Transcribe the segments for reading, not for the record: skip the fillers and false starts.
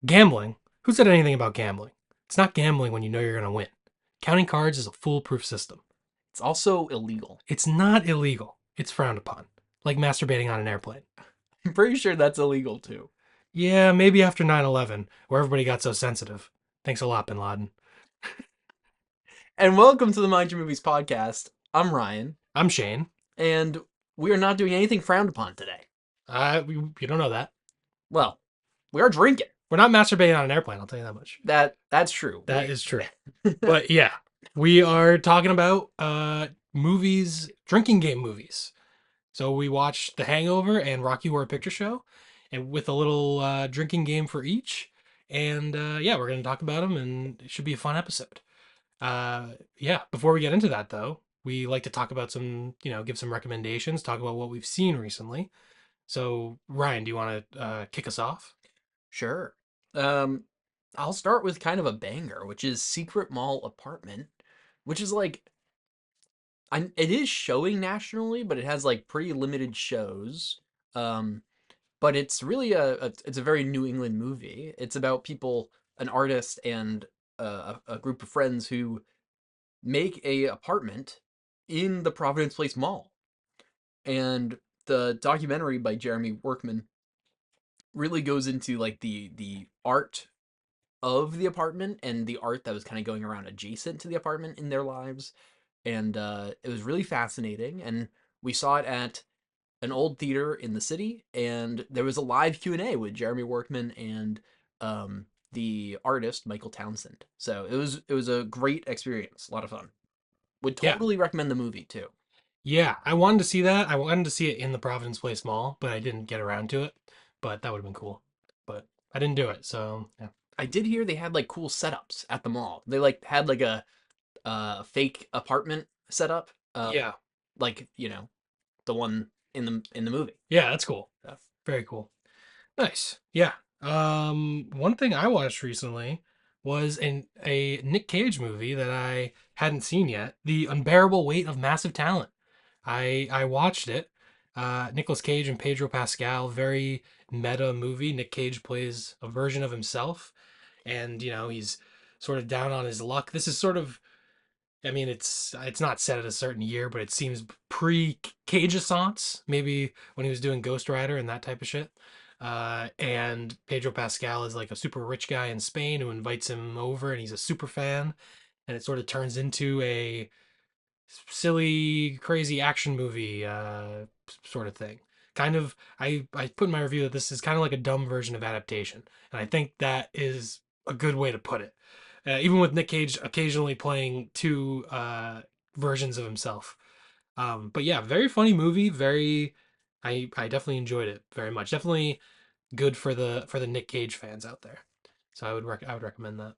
Gambling? Who said anything about gambling? It's not gambling when you know you're going to win. Counting cards is a foolproof system. It's also illegal. It's not illegal. It's frowned upon. Like masturbating on an airplane. I'm pretty sure that's illegal too. Yeah, maybe after 9/11, where everybody got so sensitive. Thanks a lot, Bin Laden. And welcome to the Mind Your Movies podcast. I'm Ryan, I'm Shane. and we are not doing anything frowned upon today. You don't know that. Well, we are drinking. We're not masturbating on an airplane, I'll tell you that much. That's true. That is true. But yeah, we are talking about movies, drinking game movies. So we watched The Hangover and Rocky Horror Picture Show, and with a little drinking game for each. And yeah, we're going to talk about them, and it should be a fun episode. Yeah, before we get into that, though, we like to talk about some, give some recommendations, talk about what we've seen recently. So, Ryan, do you want to kick us off? Sure. Um, I'll start with kind of a banger, which is Secret Mall Apartment, which is like it is showing nationally, but it has like pretty limited shows. Um, but it's really it's a very New England movie. It's about people, an artist and a group of friends who make a apartment in the Providence Place Mall. And the documentary by Jeremy Workman really goes into like the art of the apartment and the art that was kind of going around adjacent to the apartment in their lives. And it was really fascinating. And we saw it at an old theater in the city, and there was a live Q&A with Jeremy Workman and the artist Michael Townsend. So it was a great experience, a lot of fun. Would Yeah. totally recommend the movie too. Yeah, I wanted to see that. I wanted to see it in the Providence Place Mall, but I didn't get around to it. But that would have been cool. But I didn't do it, so yeah. I did hear they had like cool setups at the mall. They like had like a fake apartment setup, Yeah. like the one in the movie. Yeah, that's cool. So, Very cool. Nice. Yeah. One thing I watched recently was a Nick Cage movie that I hadn't seen yet, The Unbearable Weight of Massive Talent. I watched it. Nicolas Cage and Pedro Pascal, very meta movie. Nick Cage plays a version of himself, and he's sort of down on his luck. This is sort of, I mean, it's not set at a certain year, but it seems pre Cage-assance, maybe when he was doing Ghost Rider and that type of shit. And Pedro Pascal is like a super rich guy in Spain who invites him over, and he's a super fan. And it sort of turns into a silly, crazy action movie sort of thing. Kind of, I put in my review that this is kind of like a dumb version of adaptation, and I think that is a good way to put it. Even with Nick Cage occasionally playing two versions of himself. But yeah, very funny movie. I definitely enjoyed it very much. Definitely good for the Nick Cage fans out there. So I would recommend that.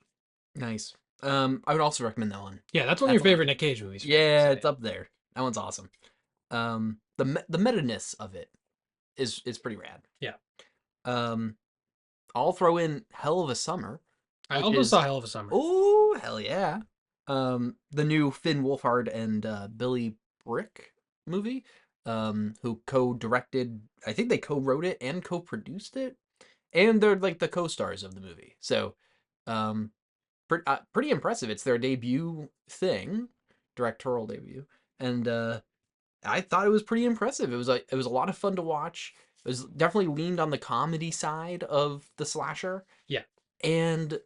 nice. I would also recommend that one. Yeah, that's one of your That's a lot. favorite Nick Cage movies for sure. Yeah, So it's up there. That one's awesome. The meta-ness of it is pretty rad. yeah. Um, I'll throw in Hell of a Summer, I which also saw is Hell of a Summer. oh hell yeah. The new Finn Wolfhard and Billy Brick movie. Who co-directed? I think they co-wrote it and co-produced it, and they're like the co-stars of the movie. So, um, pretty impressive. It's their debut thing, directorial debut, and I thought it was pretty impressive. It was a lot of fun to watch. It was definitely leaned on the comedy side of the slasher, Yeah. and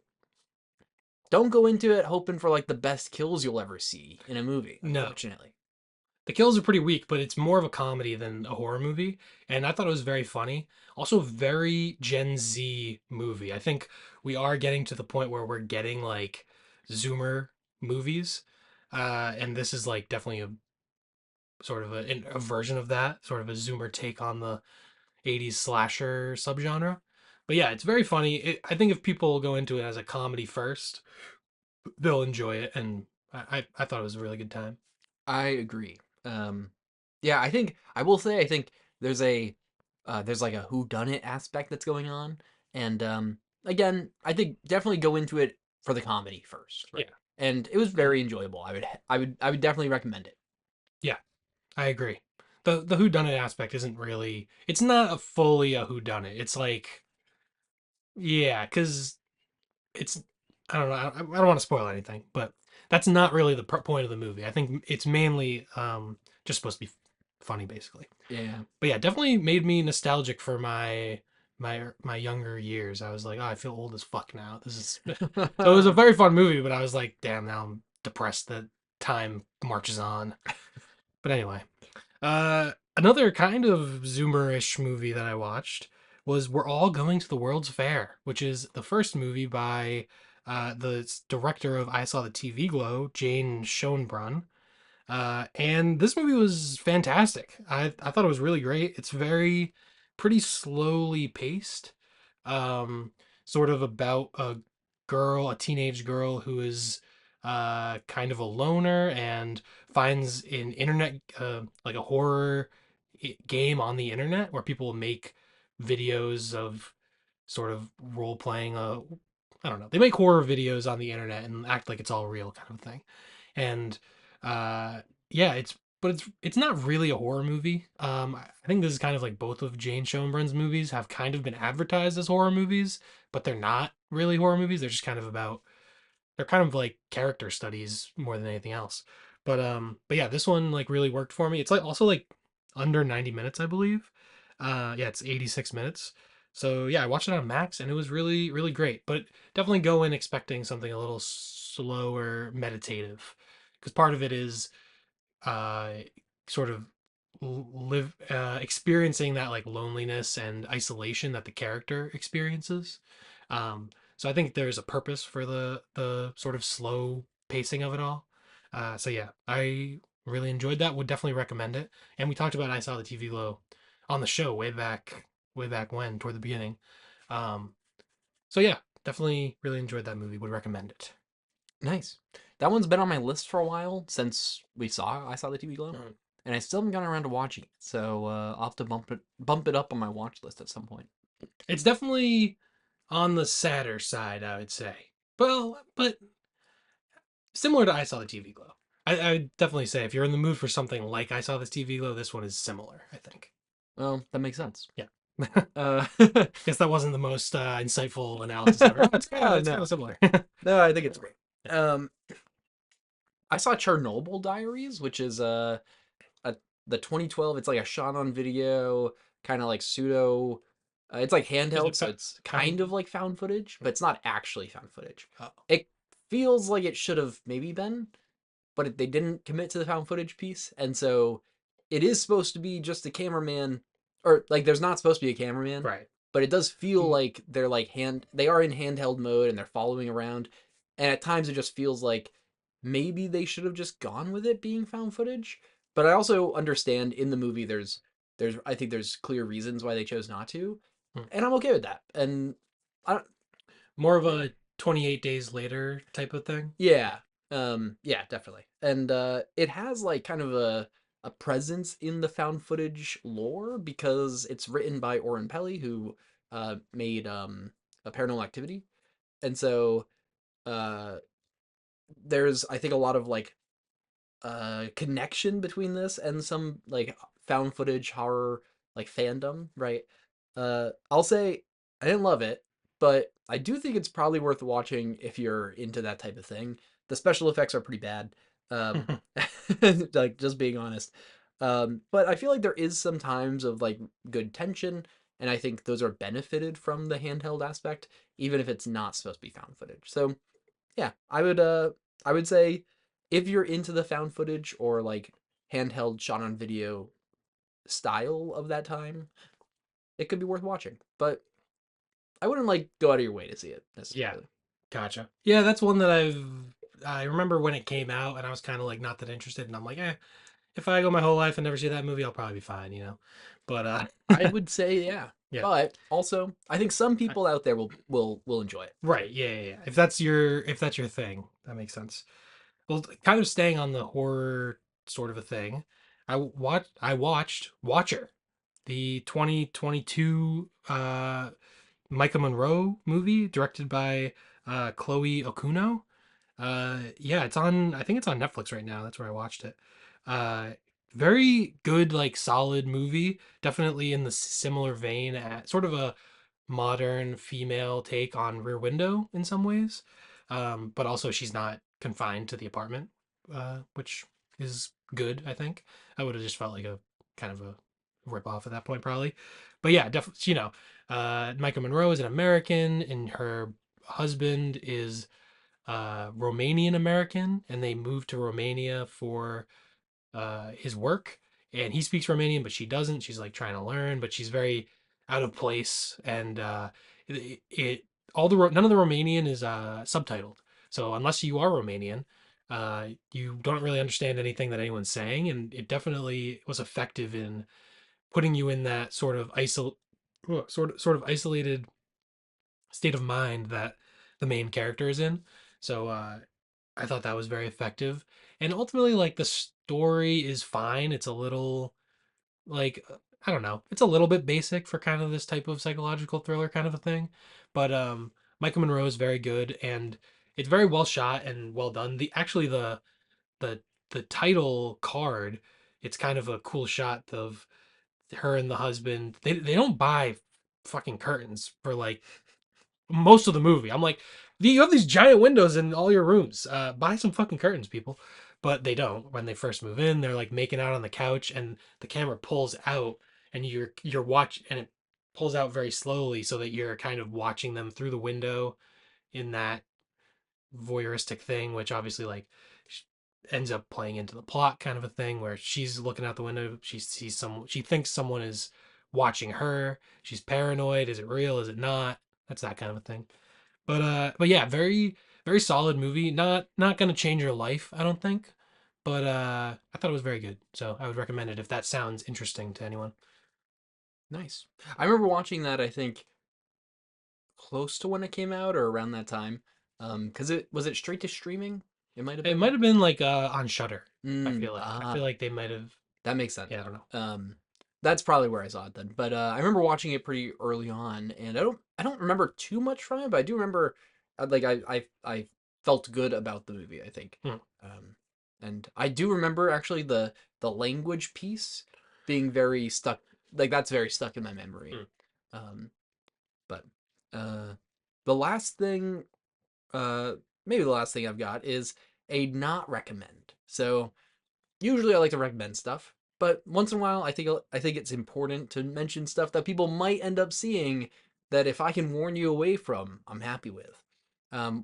don't go into it hoping for like the best kills you'll ever see in a movie, No. unfortunately. The kills are pretty weak, but it's more of a comedy than a horror movie, and I thought it was very funny. Also, very Gen Z movie. I think we are getting to the point where we're getting like Zoomer movies, and this is like definitely a sort of a version of that, sort of a Zoomer take on the '80s slasher subgenre. But yeah, it's very funny. I think if people go into it as a comedy first, they'll enjoy it, and I thought it was a really good time. I agree. Um, yeah, I will say I think there's a there's like a who done it aspect that's going on, and again, I think definitely go into it for the comedy first, Yeah. right? And it was very enjoyable. I would definitely recommend it. Yeah, I agree. The whodunit aspect isn't really, it's not a fully a whodunit. It's like Yeah, because it's I don't know. I don't want to spoil anything, but that's not really the point of the movie. I think it's mainly just supposed to be funny, basically. Yeah. But yeah, definitely made me nostalgic for my younger years. I was like, oh, I feel old as fuck now. This is so it was a very fun movie, but I was like, damn, now I'm depressed that time marches on. But anyway, another kind of Zoomerish movie that I watched was We're All Going to the World's Fair, which is the first movie by the director of I Saw the TV Glow, Jane Schoenbrunn. And this movie was fantastic. I thought it was really great. It's very pretty slowly paced. Um, Sort of about a teenage girl who is kind of a loner and finds an internet like a horror game on the internet where people make videos of sort of role playing I don't know. They make horror videos on the internet and act like it's all real kind of thing. And uh yeah, it's not really a horror movie. I think this is kind of like both of Jane Schoenbrun's movies have kind of been advertised as horror movies, but they're not really horror movies. They're just kind of about they're kind of like character studies more than anything else. But yeah, this one like really worked for me. It's like also like under 90 minutes, I believe. Yeah, it's 86 minutes. So yeah, I watched it on Max and it was really really great. But definitely go in expecting something a little slower, meditative, because part of it is uh, sort of live experiencing that like loneliness and isolation that the character experiences. So I think there's a purpose for the sort of slow pacing of it all. So yeah, I really enjoyed that. Would definitely recommend it. And we talked about I Saw the TV Glow on the show way back when toward the beginning. Um, so yeah, definitely really enjoyed that movie. Would recommend it. Nice. That one's been on my list for a while since I saw the TV Glow, Mm. and I still haven't gotten around to watching it. So I'll have to bump it up on my watch list at some point. It's definitely on the sadder side, I would say. Well, but similar to I Saw the TV Glow. I would definitely say if you're in the mood for something like I Saw this TV Glow, this one is similar, I think. Well, that makes sense. Yeah. Uh, Guess that wasn't the most insightful analysis ever. Oh, no, it's kind no, of similar. no. I think it's great. Um, I saw Chernobyl Diaries, which is a the 2012. It's like a shot on video, kind of like pseudo. It's like Is handheld, it so it's found? kind of like found footage, but it's not actually found footage. Oh, It feels like it should have maybe been, but they didn't commit to the found footage piece, and so it is supposed to be just a cameraman, or like there's not supposed to be a cameraman, right. but it does feel Mm, like they are in handheld mode and they're following around, and at times it just feels like maybe they should have just gone with it being found footage. But I also understand in the movie there's I think there's clear reasons why they chose not to, mm. and I'm okay with that. And I don't, More of a 28 days later type of thing. yeah. Yeah, definitely. And it has like kind of a presence in the found footage lore because it's written by Oren Peli, who made a Paranormal Activity. And so uh there's I think a lot of like connection between this and some like found footage horror like fandom, right? I'll say I didn't love it, but I do think it's probably worth watching if you're into that type of thing. The special effects are pretty bad. Um like just being honest. But I feel like there is some times of like good tension, and I think those are benefited from the handheld aspect, even if it's not supposed to be found footage. So yeah, I would say if you're into the found footage or like handheld shot on video style of that time, it could be worth watching. But I wouldn't like go out of your way to see it Yeah. necessarily. Gotcha. Yeah, that's one that I remember when it came out and I was kind of like not that interested and I'm like, if I go my whole life and never see that movie, I'll probably be fine, you know. But I would say yeah. yeah. But also, I think some I, people out there will enjoy it. right. Yeah, yeah, yeah. If that's your thing, that makes sense. Well, kind of staying on the horror sort of a thing, I watched Watcher, the 2022 Micah Monroe movie directed by Chloe Okuno. Yeah, it's on. I think it's on Netflix right now. That's where I watched it. Uh, Very good, like solid movie. Definitely in the similar vein at sort of a modern female take on Rear Window in some ways, but also she's not confined to the apartment, which is good. I think I would have just felt like a kind of a rip off at that point probably, but yeah, definitely. Micah Monroe is an American, and her husband is Romanian American, and they moved to Romania for his work, and he speaks Romanian, but she doesn't. She's like trying to learn, but she's very out of place, and it all the none of the Romanian is subtitled. So unless you are Romanian, you don't really understand anything that anyone's saying, and it definitely was effective in putting you in that sort of isolated state of mind that the main character is in. So I thought that was very effective. And ultimately, like the story is fine. It's a little like I don't know. It's a little bit basic for kind of this type of psychological thriller kind of a thing. But Michael Monroe is very good, and it's very well shot and well done. The the title card, it's kind of a cool shot of her and the husband. They don't buy fucking curtains for like most of the movie. I'm like, you have these giant windows in all your rooms. Buy some fucking curtains, people. But they don't. When they first move in, they're like making out on the couch, and the camera pulls out, and you're watch, and it pulls out very slowly, so that you're kind of watching them through the window in that voyeuristic thing, which obviously like ends up playing into the plot kind of a thing, where she's looking out the window, she thinks someone is watching her, she's paranoid, is it real, is it not? That's that kind of a thing. But yeah, very solid movie. Not gonna change your life, I don't think. But I thought it was very good. So I would recommend it if that sounds interesting to anyone. Nice. I remember watching that, I think, close to when it came out or around that time. Because it was it straight to streaming? It might have It been. might have been like on Shutter. I Mm, feel like. I feel ah, like they might have. that makes sense. Yeah, I don't know. That's probably where I saw it then. But I remember watching it pretty early on, and I don't remember too much from it, but I do remember like I felt good about the movie, I think. Hmm, And I do remember actually the language piece being very stuck. Like that's very stuck in my memory. hmm. Um, but uh, the last thing, uh, maybe the last thing I've got is a not recommend. So usually I like to recommend stuff, but once in a while I think it's important to mention stuff that people might end up seeing that if I can warn you away from, I'm happy with.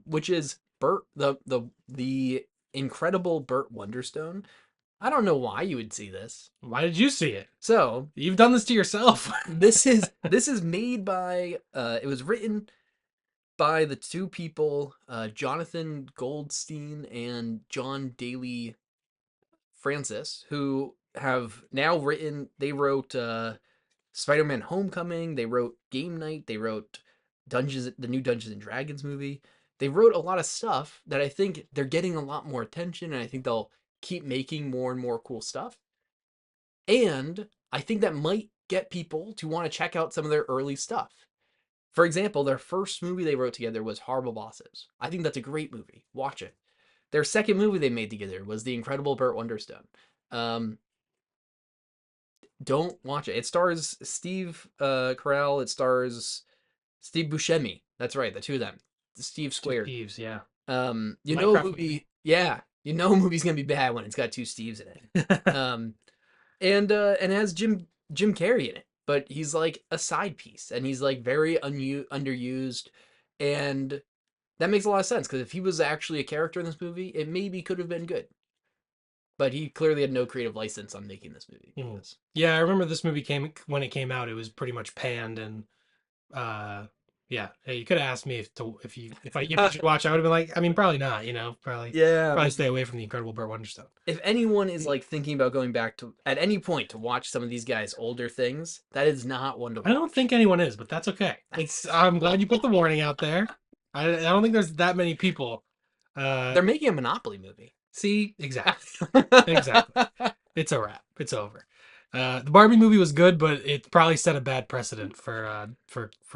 Which is Burt the incredible Burt Wonderstone. I don't know why you would see this. Why did you see it? So You've done this to yourself. this is made by it was written by the two people Jonathan Goldstein and John Daly Francis, who have now written. They wrote Spider-Man: Homecoming. They wrote Game Night. They wrote the new Dungeons and Dragons movie. They wrote a lot of stuff that I think they're getting a lot more attention, and I think they'll keep making more and more cool stuff. And I think that might get people to want to check out some of their early stuff. For example, their first movie they wrote together was Horrible Bosses. I think that's a great movie. Watch it. Their second movie they made together was The Incredible Burt Wonderstone. Um, don't watch it. It stars Steve Carell. It stars Steve Buscemi. That's right, the two of them. Steve Two squared. thieves, yeah. You know a Minecraft movie. movie. Yeah, you know a movie's gonna be bad when it's got two Steves in it. Um, and it has Jim Carrey in it, but he's like a side piece, and he's like very underused, and that makes a lot of sense because if he was actually a character in this movie, it maybe could have been good. But he clearly had no creative license on making this movie Hmm. because Yeah, I remember this movie came when it came out. It was pretty much panned, and uh, yeah. Hey, you could have asked me if you should watch. I would have been like, I mean, probably not. yeah, Probably stay away from the Incredible Burt Wonderstone. if anyone is like thinking about going back to at any point to watch some of these guys' older things, that is not one to I don't watch. think anyone is, but that's okay. I'm glad you put the warning out there. I don't think there's that many people. Uh, They're making a Monopoly movie. See, exactly. It's a wrap. It's over. The Barbie movie was good, but it probably set a bad precedent for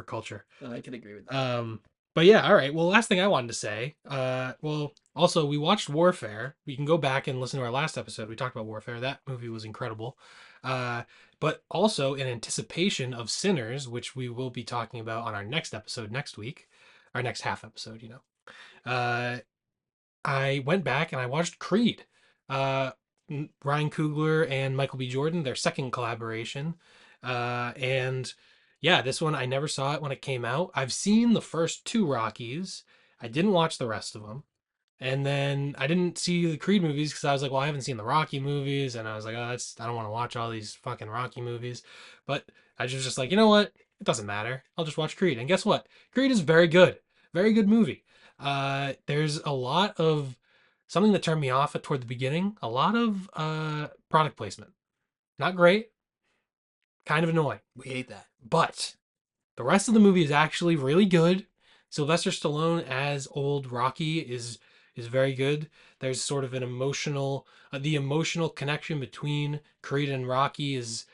culture. I can agree with that. Um, but yeah, all right. Well, last thing I wanted to say. Well, also we watched Warfare. We can go back and listen to our last episode. We talked about Warfare. That movie was incredible. Uh, but also in anticipation of Sinners, which we will be talking about on our next episode next week, our next half episode, Uh, I went back and I watched Creed. Uh, Ryan Coogler and Michael B. Jordan, their second collaboration. And yeah, this one I never saw it when it came out. I've seen the first two Rockies. I didn't watch the rest of them. And then I didn't see the Creed movies because I was like, well, I haven't seen the Rocky movies, and I was like, oh, I don't want to watch all these fucking Rocky movies. But I was just like, you know what? It doesn't matter. I'll just watch Creed. And guess what? Creed is very good movie. There's a lot of something that turned me off at toward the beginning. A lot of product placement. Not great. Kind of annoying. We hate that. But the rest of the movie is actually really good. Sylvester Stallone as old Rocky is very good. There's sort of an emotional the emotional connection between Creed and Rocky is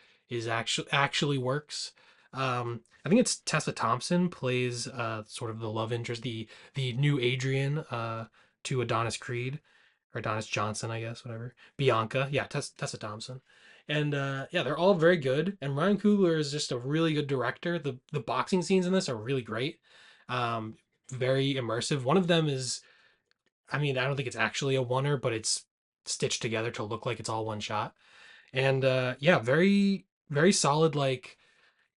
actually works. I think it's Tessa Thompson plays sort of the love interest, the new Adrian to Adonis Creed or Adonis Johnson, I guess, whatever. Bianca, yeah, Tessa Thompson. And yeah, they're all very good. And Ryan Coogler is just a really good director. The boxing scenes in this are really great, um, very immersive. One of them is, I mean, I don't think it's actually a oneer, but it's stitched together to look like it's all one shot. And yeah, very solid, like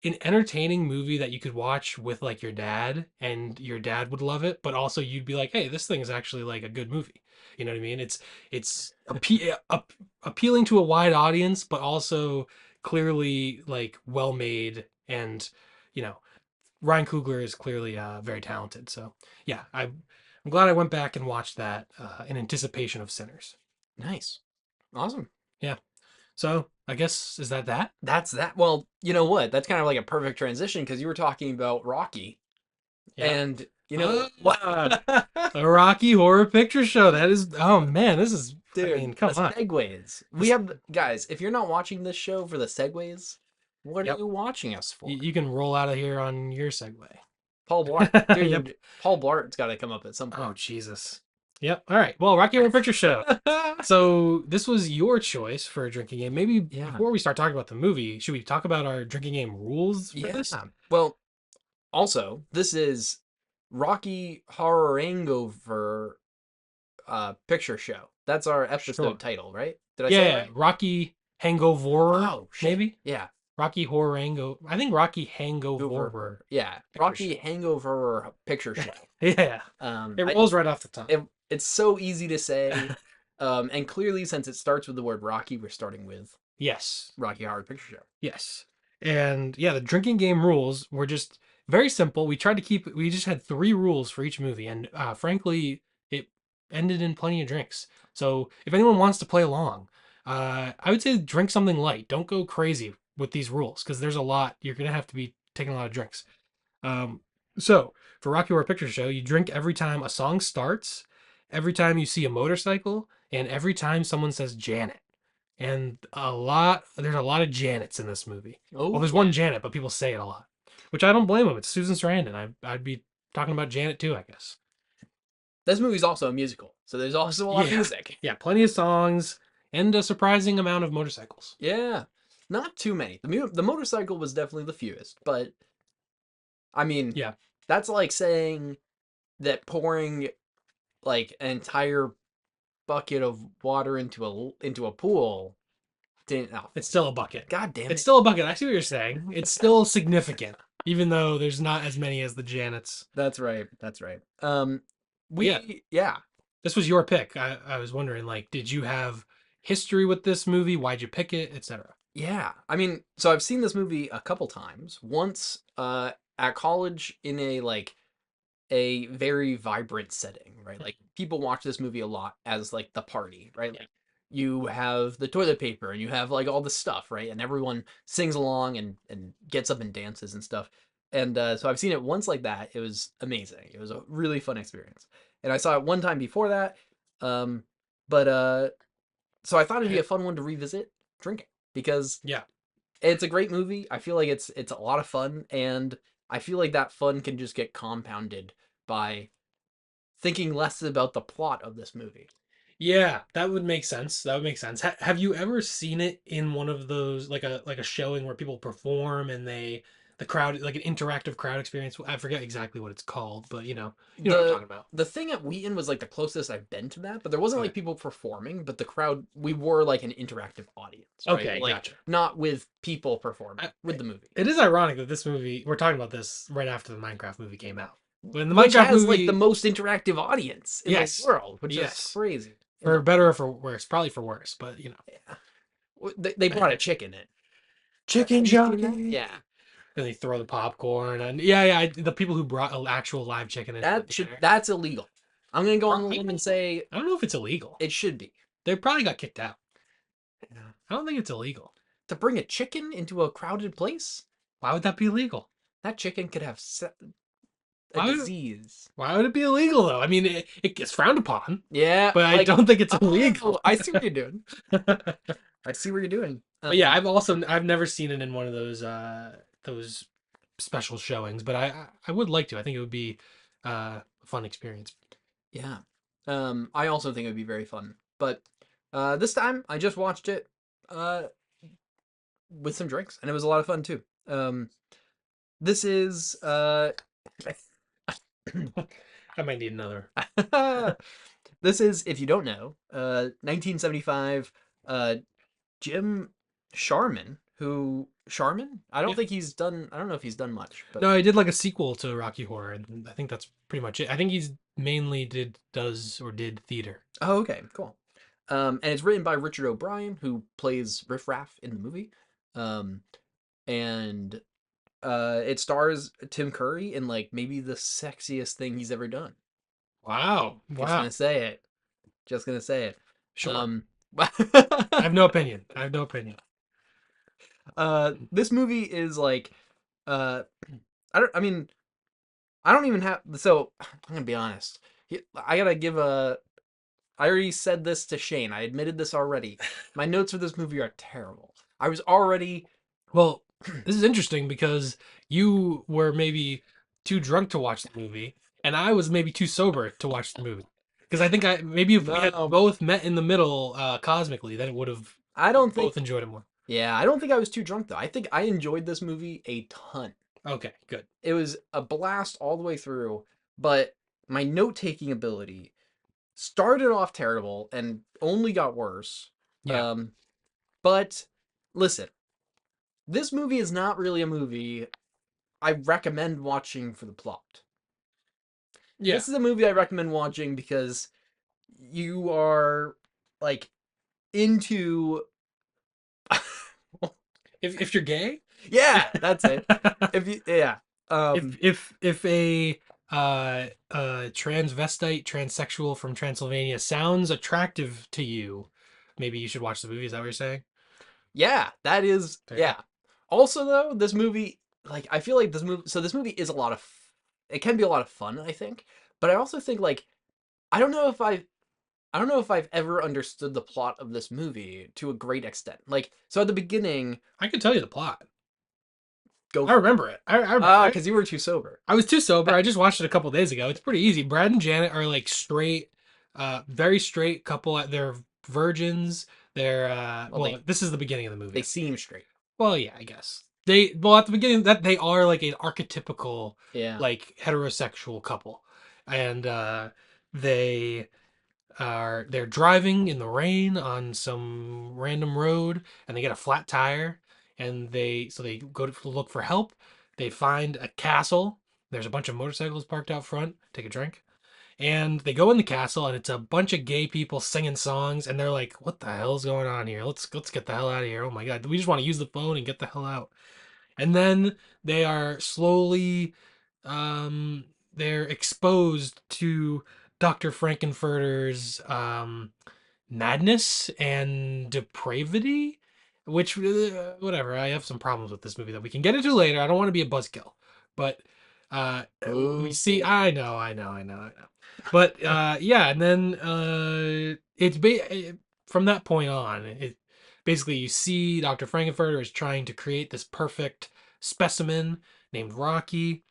an entertaining movie that you could watch with like your dad, and your dad would love it, but also you'd be like, hey, this thing is actually like a good movie. You know what I mean? It's appealing to a wide audience, but also clearly like well made, and you know Ryan Coogler is clearly very talented. So yeah, I'm glad I went back and watched that in anticipation of Sinners. Nice. Awesome. Yeah. So I guess is that? That's that. Well, you know what? That's kind of like a perfect transition because you were talking about Rocky. Yeah. And, you know, Ah, a Rocky Horror Picture Show. That is, oh man, this is. I dude, mean, the come on. segues. We This, have, guys, if you're not watching this show for the segues, what are yep. you watching us for? You can roll out of here on your segue. Paul Blart. Yep. Dude, Paul Blart's got to come up at some Oh point. Jesus. Yep. All right. Well, Rocky Horror Picture Show. So this was your choice for a drinking game. Maybe Yeah. before we start talking about the movie, should we talk about our drinking game rules for Yeah. this? Well, also, this is Rocky Horror Hangover picture show. That's our episode Sure. title, right? Did I say it Yeah. right? Rocky Hangover, Oh shit. maybe. Yeah. Rocky Horror Hangover. I think Rocky Hangover Hangover. Yeah. Picture Show. Rocky Hangover picture show. Yeah. It I rolls right off the tongue. it's so easy to say. And clearly since it starts with the word Rocky, we're starting with Yes. Rocky Horror Picture Show. Yes. And yeah, the drinking game rules were just very simple. We just had three rules for each movie. And frankly, it ended in plenty of drinks. So if anyone wants to play along, I would say drink something light. Don't go crazy with these rules because there's a lot. You're going to have to be taking a lot of drinks. Um, so for Rocky Horror Picture Show, you drink every time a song starts, every time you see a motorcycle, and every time someone says Janet. And there's a lot of Janets in this movie. Well, Oh there's yeah. one Janet, but people say it a lot, which I don't blame them. It's Susan Sarandon. I'd be talking about Janet too, I guess. This movie's also a musical, so there's also a lot of Yeah, music. yeah, plenty of songs and a surprising amount of motorcycles. Yeah. Not too many. The motorcycle was definitely the fewest, but I mean, Yeah, that's like saying that pouring like an entire bucket of water into a pool didn't. Oh, it's still a bucket. God damn It's it! still a bucket. I see what you're saying. It's still significant, even though there's not as many as the Janets. That's right. That's right. But yeah, Yeah. this was your pick. I was wondering, like, did you have history with this movie? Why'd you pick it, etc.? Yeah. I mean, so I've seen this movie a couple times. Once at college in a very vibrant setting, right? Like people watch this movie a lot as like the party, right? Yeah. Like you have the toilet paper and you have like all the stuff, right? And everyone sings along and gets up and dances and stuff. And so I've seen it once like that. It was amazing. It was a really fun experience. And I saw it one time before that. Um, but so I thought it'd be a fun one to revisit drinking because Yeah. it's a great movie. I feel like it's a lot of fun, and I feel like that fun can just get compounded by thinking less about the plot of this movie. Yeah, that would make sense. That would make sense. Have you ever seen it in one of those like a showing where people perform and the crowd like an interactive crowd experience? I forget exactly what it's called, but you know what I'm the talking about. the thing at Wheaton was like the closest I've been to that, but there wasn't Okay. like people performing, but the crowd we were like an interactive audience, right? Okay, Like gotcha. not with people performing I, with the movie, it is ironic that this movie we're talking about this right after the Minecraft movie came out. When the which Minecraft has like the movie, most interactive audience in the yes, world, which is yes, crazy. In for the better or for worse, probably for worse, but yeah. They brought a chicken in. chicken Have you seen that? jockey. Yeah. And they throw the popcorn and yeah, the people who brought an actual live chicken into the theater. That's illegal. I'm gonna go on the I limb and say don't know if it's illegal. it should be. They probably got kicked out. Yeah. I don't think it's illegal. To bring a chicken into a crowded place, Why would that be illegal? that chicken could have a Why would disease. why would it be illegal though? I mean, it gets frowned upon, Yeah, but I like don't think it's oh, illegal. I see what you're doing. But I see what you're doing. yeah, I've never seen it in one of those special showings, but I would like to. I think it would be a fun experience. Yeah. I also think it would be very fun. But this time I just watched it uh with some drinks and it was a lot of fun too. This is I might need another. this is if you don't know, 1975 Jim Sharman, who Sharman? Yeah. I don't know if he's done much, but No, I did like a sequel to Rocky Horror, and I think that's pretty much it. I think he's mainly did theater. oh, okay, cool. And it's written by Richard O'Brien, who plays Riff Raff in the movie. Um, and it stars Tim Curry in like maybe the sexiest thing he's ever done. Wow, Just wow, gonna say it. Just gonna say it. sure. Um, I have no opinion. I have no opinion. this movie is like, uh, I don't. I mean, I don't even have. So I'm gonna be honest. I gotta give a. I already said this to Shane. I admitted this already. My notes for this movie are terrible. I was already. Well, this is interesting because you were maybe too drunk to watch the movie, and I was maybe too sober to watch the movie. Because I think I maybe if we had No, both met in the middle cosmically, then it would have I we don't think. both enjoyed it more. Yeah, I don't think I was too drunk though. I think I enjoyed this movie a ton. Okay, good. It was a blast all the way through, but my note taking ability started off terrible and only got worse. Yeah, Um, but listen, this movie is not really a movie I recommend watching for the plot. yeah. This is a movie I recommend watching because you are like into If you're gay, yeah, that's it. If you yeah. if a transvestite transsexual from Transylvania sounds attractive to you, maybe you should watch the movie. Is that what you're saying? Yeah, that is There you go. yeah. Also though, this movie like I feel like this movie is a lot of it can be a lot of fun, I think. But I also think like I don't know if I don't know if I've ever understood the plot of this movie to a great extent. Like so at the beginning, I can tell you the plot. go I for it. remember it. I Cuz you were too sober. I was too sober. I just watched it a couple days ago. It's pretty easy. Brad and Janet are like straight, very straight couple. They're virgins. They're Well, well, this is the beginning of the they movie. seem straight. Well, yeah, I guess well at the beginning that they are like an archetypical Yeah. like heterosexual couple, and they they're driving in the rain on some random road, and they get a flat tire, and they go to look for help. They find a castle. There's a bunch of motorcycles parked out front. Take a drink. And they go in the castle, and it's a bunch of gay people singing songs, and they're like, "What the hell's going on here? Let's get the hell out of here! Oh my god, we just want to use the phone and get the hell out." And then they are slowly, they're exposed to Dr. Frankenfurter's madness and depravity, which whatever. I have some problems with this movie that we can get into later. I don't want to be a buzzkill, but uh, we Ooh. see. I know. But yeah, and then from that point on, it basically you see Dr. Frankenfurter is trying to create this perfect specimen named Rocky,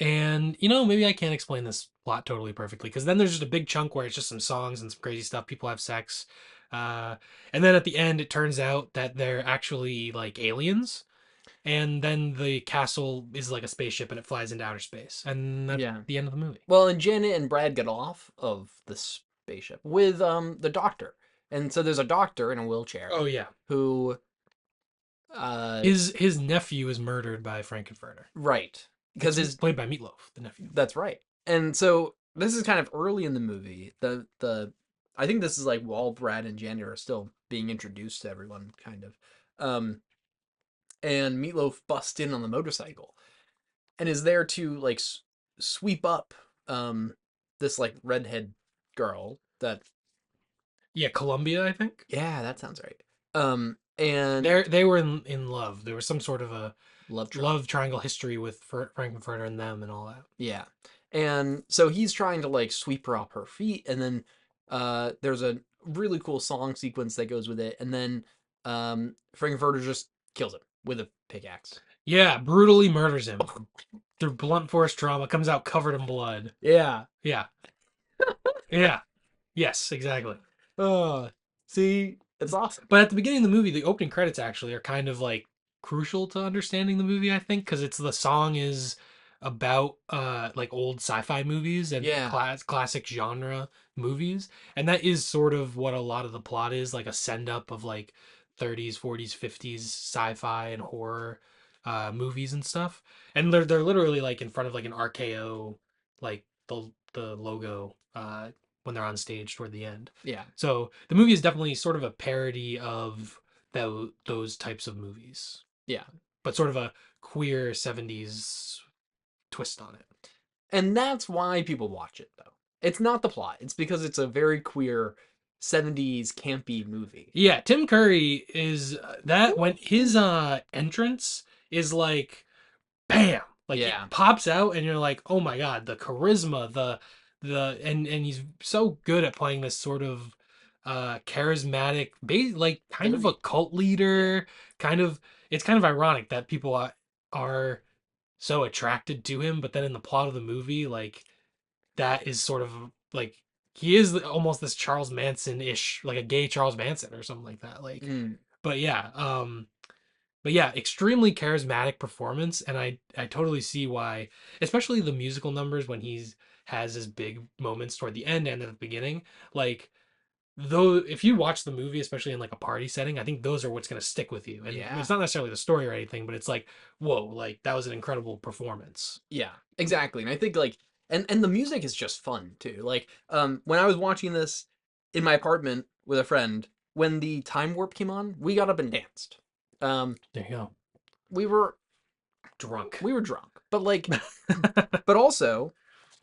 and maybe I can't explain this plot totally perfectly. Because then there's just a big chunk where it's just some songs and some crazy stuff. People have sex, uh, and then at the end it turns out that they're actually like aliens, and then the castle is like a spaceship and it flies into outer space, and that's Yeah. the end of the movie. Well, and Janet and Brad get off of the spaceship with the doctor. And so there's a doctor in a wheelchair Oh yeah, who uh his nephew is murdered by Frankenfurter. right. Because It's his played by Meatloaf, the nephew. That's right. And so this is kind of early in the movie. The I think this is like while Brad and Janet are still being introduced to everyone, kind of. Um, and Meatloaf busts in on the motorcycle and is there to like sweep up this like redhead girl that Yeah, Columbia, I think. yeah, that sounds right. And They were in love. There was some sort of a love triangle. love triangle history with Frankenfurter and them and all that. Yeah. And so he's trying to like sweep her off her feet and then there's a really cool song sequence that goes with it and then Frankenfurter just kills him with a pickaxe. Yeah, brutally murders him through blunt force trauma. Comes out covered in blood. Yeah. Yeah, yeah, yes, exactly. Oh, see, it's awesome. But at the beginning of the movie, the opening credits actually are kind of like crucial to understanding the movie, I think, because it's the song is about like old sci-fi movies and Yeah. classic genre movies, and that is sort of what a lot of the plot is, like a send up of like 30s, 40s, 50s sci-fi and horror movies and stuff. And they're literally like in front of like an RKO, like the logo when they're on stage toward the end. Yeah. So the movie is definitely sort of a parody of those types of movies, Yeah. but sort of a queer 70s twist on it. And that's why people watch it though. It's not the plot. It's because it's a very queer 70s campy movie. Yeah, Tim Curry is that when his entrance is like bam, like he Yeah. pops out and you're like, "Oh my god, the charisma, the and he's so good at playing this sort of charismatic like kind of a 30. cult Yeah. leader, kind of it's kind of ironic that people are so attracted to him, but then in the plot of the movie, like that is sort of like he is almost this Charles Manson-ish, like a gay Charles Manson or something like that. Like, Mm. but yeah, but yeah, extremely charismatic performance, and I totally see why, especially the musical numbers when he's has his big moments toward the end and at the beginning, like though if you watch the movie especially in like a party setting, I think those are what's going to stick with you, and Yeah. it's not necessarily the story or anything, but it's like whoa, like that was an incredible performance. Yeah. Exactly. And I think like and the music is just fun too. Like when I was watching this in my apartment with a friend, when the time warp came on, we got up and danced. Um There you go. we were Drunk. we were drunk. But like but also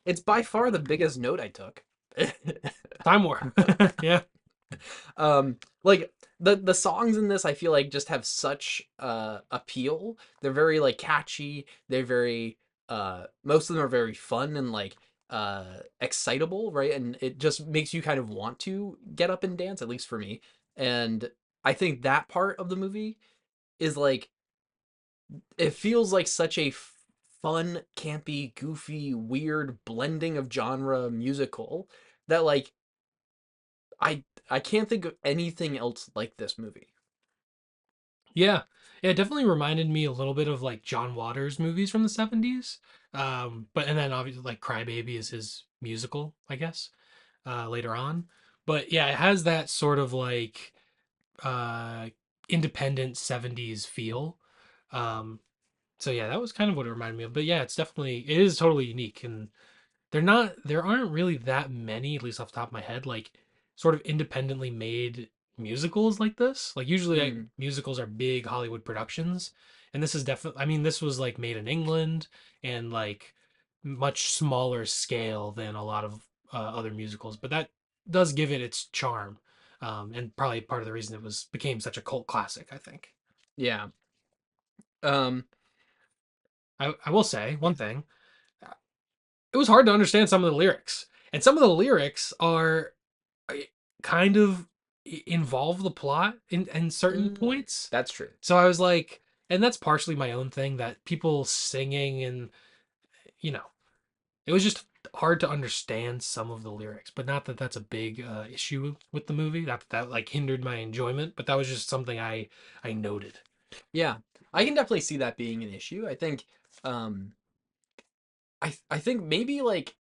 it's by far the biggest note I took. Time War. Yeah. Like the songs in this I feel like just have such appeal. They're very like catchy. They're very most of them are very fun and like excitable, right? And it just makes you kind of want to get up and dance, at least for me. And I think that part of the movie is like it feels like such a fun, campy, goofy, weird blending of genre musical that like I I can't think of anything else like this movie. Yeah. Yeah, it definitely reminded me a little bit of like John Waters movies from the 70s. But and then obviously like Crybaby is his musical, I guess, later on. But yeah, it has that sort of like uh independent 70s feel. Um so yeah, that was kind of what it reminded me of. But yeah, it is totally unique, and there aren't really that many, at least off the top of my head, like sort of independently made musicals like this. Like usually Mm, musicals are big Hollywood productions, and this is definitely, I mean, this was like made in England and like much smaller scale than a lot of other musicals, but that does give it its charm. And probably part of the reason it was became such a cult classic, I think. yeah. Um, I will say yeah. one thing, it was hard to understand some of the lyrics, and some of the lyrics are kind of involve the plot in certain Mm, points. that's true. So I was like, and that's partially my own thing, that people singing and you know, it was just hard to understand some of the lyrics, but not that that's a big issue with the movie. Not that that like hindered my enjoyment, but that was just something I noted. Yeah, I can definitely see that being an issue. I think, um, I think maybe like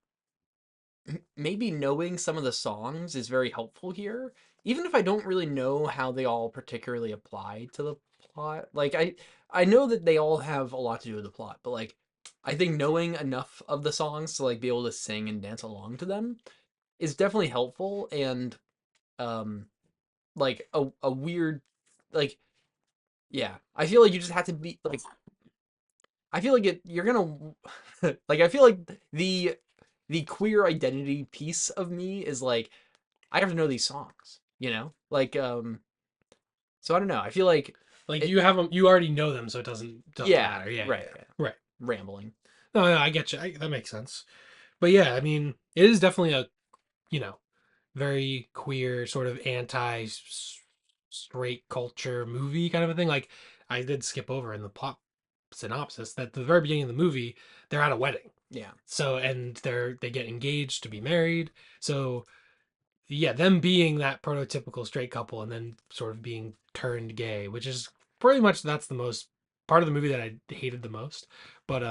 maybe knowing some of the songs is very helpful here, even if I don't really know how they all particularly apply to the plot. Like I know that they all have a lot to do with the plot, but like I think knowing enough of the songs to like be able to sing and dance along to them is definitely helpful and um like a weird like yeah. I feel like you just have to be like I feel like you're gonna like I feel like the queer identity piece of me is like I have to know these songs, you know? Like so I don't know. I feel like Like it you have them, you already know them, so it doesn't yeah, matter. Yeah, right, yeah, yeah. right. Rambling. No, no, I get you. That makes sense. But yeah, I mean, it is definitely a you know very queer sort of anti straight culture movie kind of a thing. Like I did skip over in the plot synopsis that at the very beginning of the movie they're at a wedding. Yeah. So and they get engaged to be married. So yeah, them being that prototypical straight couple and then sort of being turned gay, which is pretty much that's the most part of the movie that I hated the most. But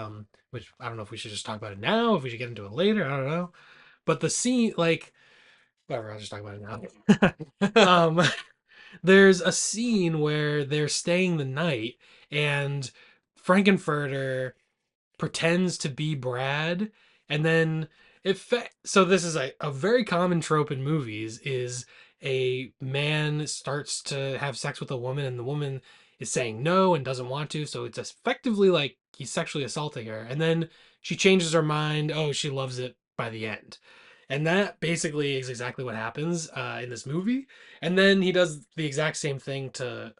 which I don't know if we should just talk about it now, if we should get into it later, I don't know. But the scene like whatever, I'll just talk about it now. um there's a scene where they're staying the night and Frankenfurter pretends to be Brad, and then so this is a very common trope in movies is a man starts to have sex with a woman and the woman is saying no and doesn't want to, so it's effectively like he's sexually assaulting her, and then she changes her mind. Oh, she loves it by the end. And that basically is exactly what happens in this movie. And then he does the exact same thing to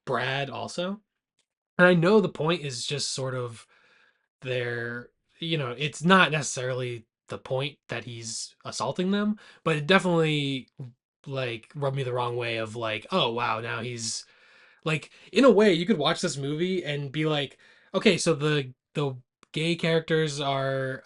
Brad also. And I know the point is just sort of they're it's not necessarily the point that he's assaulting them, but it definitely like rubbed me the wrong way of like, oh wow, now he's like in a way you could watch this movie and be like, okay, so the gay characters are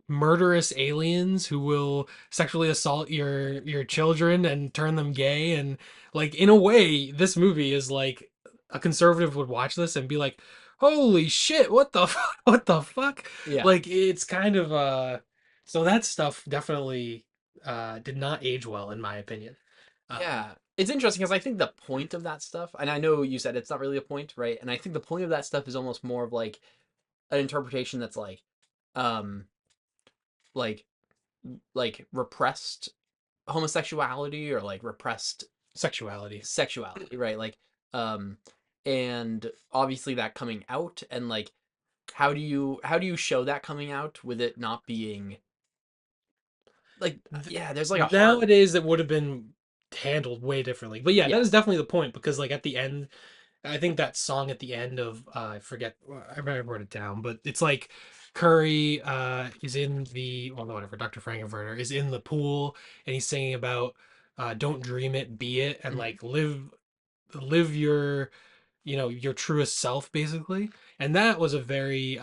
murderous aliens who will sexually assault your children and turn them gay, and like in a way this movie is like a conservative would watch this and be like, holy shit, what the what the fuck? Yeah. Like it's kind of so that stuff definitely did not age well in my opinion. um Yeah. It's interesting because I think the point of that stuff, and I know you said it's not really a point, right? And I think the point of that stuff is almost more of like an interpretation that's um like like repressed homosexuality or like repressed Sexuality. sexuality, right? Like um and obviously that coming out and like how do you show that coming out with it not being like yeah, there's like a hard Nowadays it would have been handled way differently. But yeah, that yeah. is definitely the point because like at the end, I think that song at the end of I forget, I wrote it down, but it's like Curry is in the well no, whatever, Dr. Frankenfurter is in the pool and he's singing about don't dream it, be it, and Mhm. like live your your truest self basically. And that was a very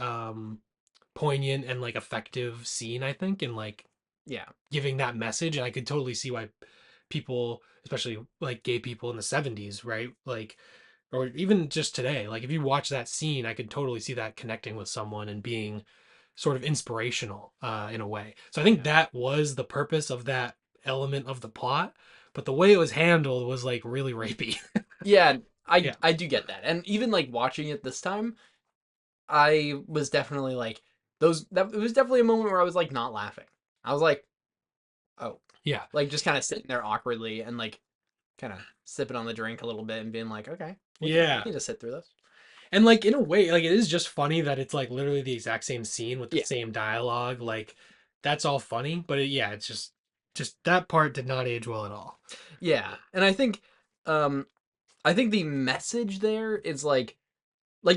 poignant and like effective scene, I think, in like Yeah. giving that message. And I could totally see why people, especially like gay people in the 70s, right? Like, or even just today, like if you watch that scene, I could totally see that connecting with someone and being sort of inspirational in a way. So I think Yeah. that was the purpose of that element of the plot. But the way it was handled was like really rapey. Yeah, I Yeah. I do get that. And even like watching it this time, I was definitely like those that it was definitely a moment where I was like not laughing. I was like, "Oh." Yeah. Like just kind of sitting there awkwardly and like kind of sipping on the drink a little bit and being like, "Okay, we Yeah. can just sit through this." And like in a way, like it is just funny that it's like literally the exact same scene with the Yeah. same dialogue. Like that's all funny, but yeah, it's just that part did not age well at all. Yeah. And um I think the message there is like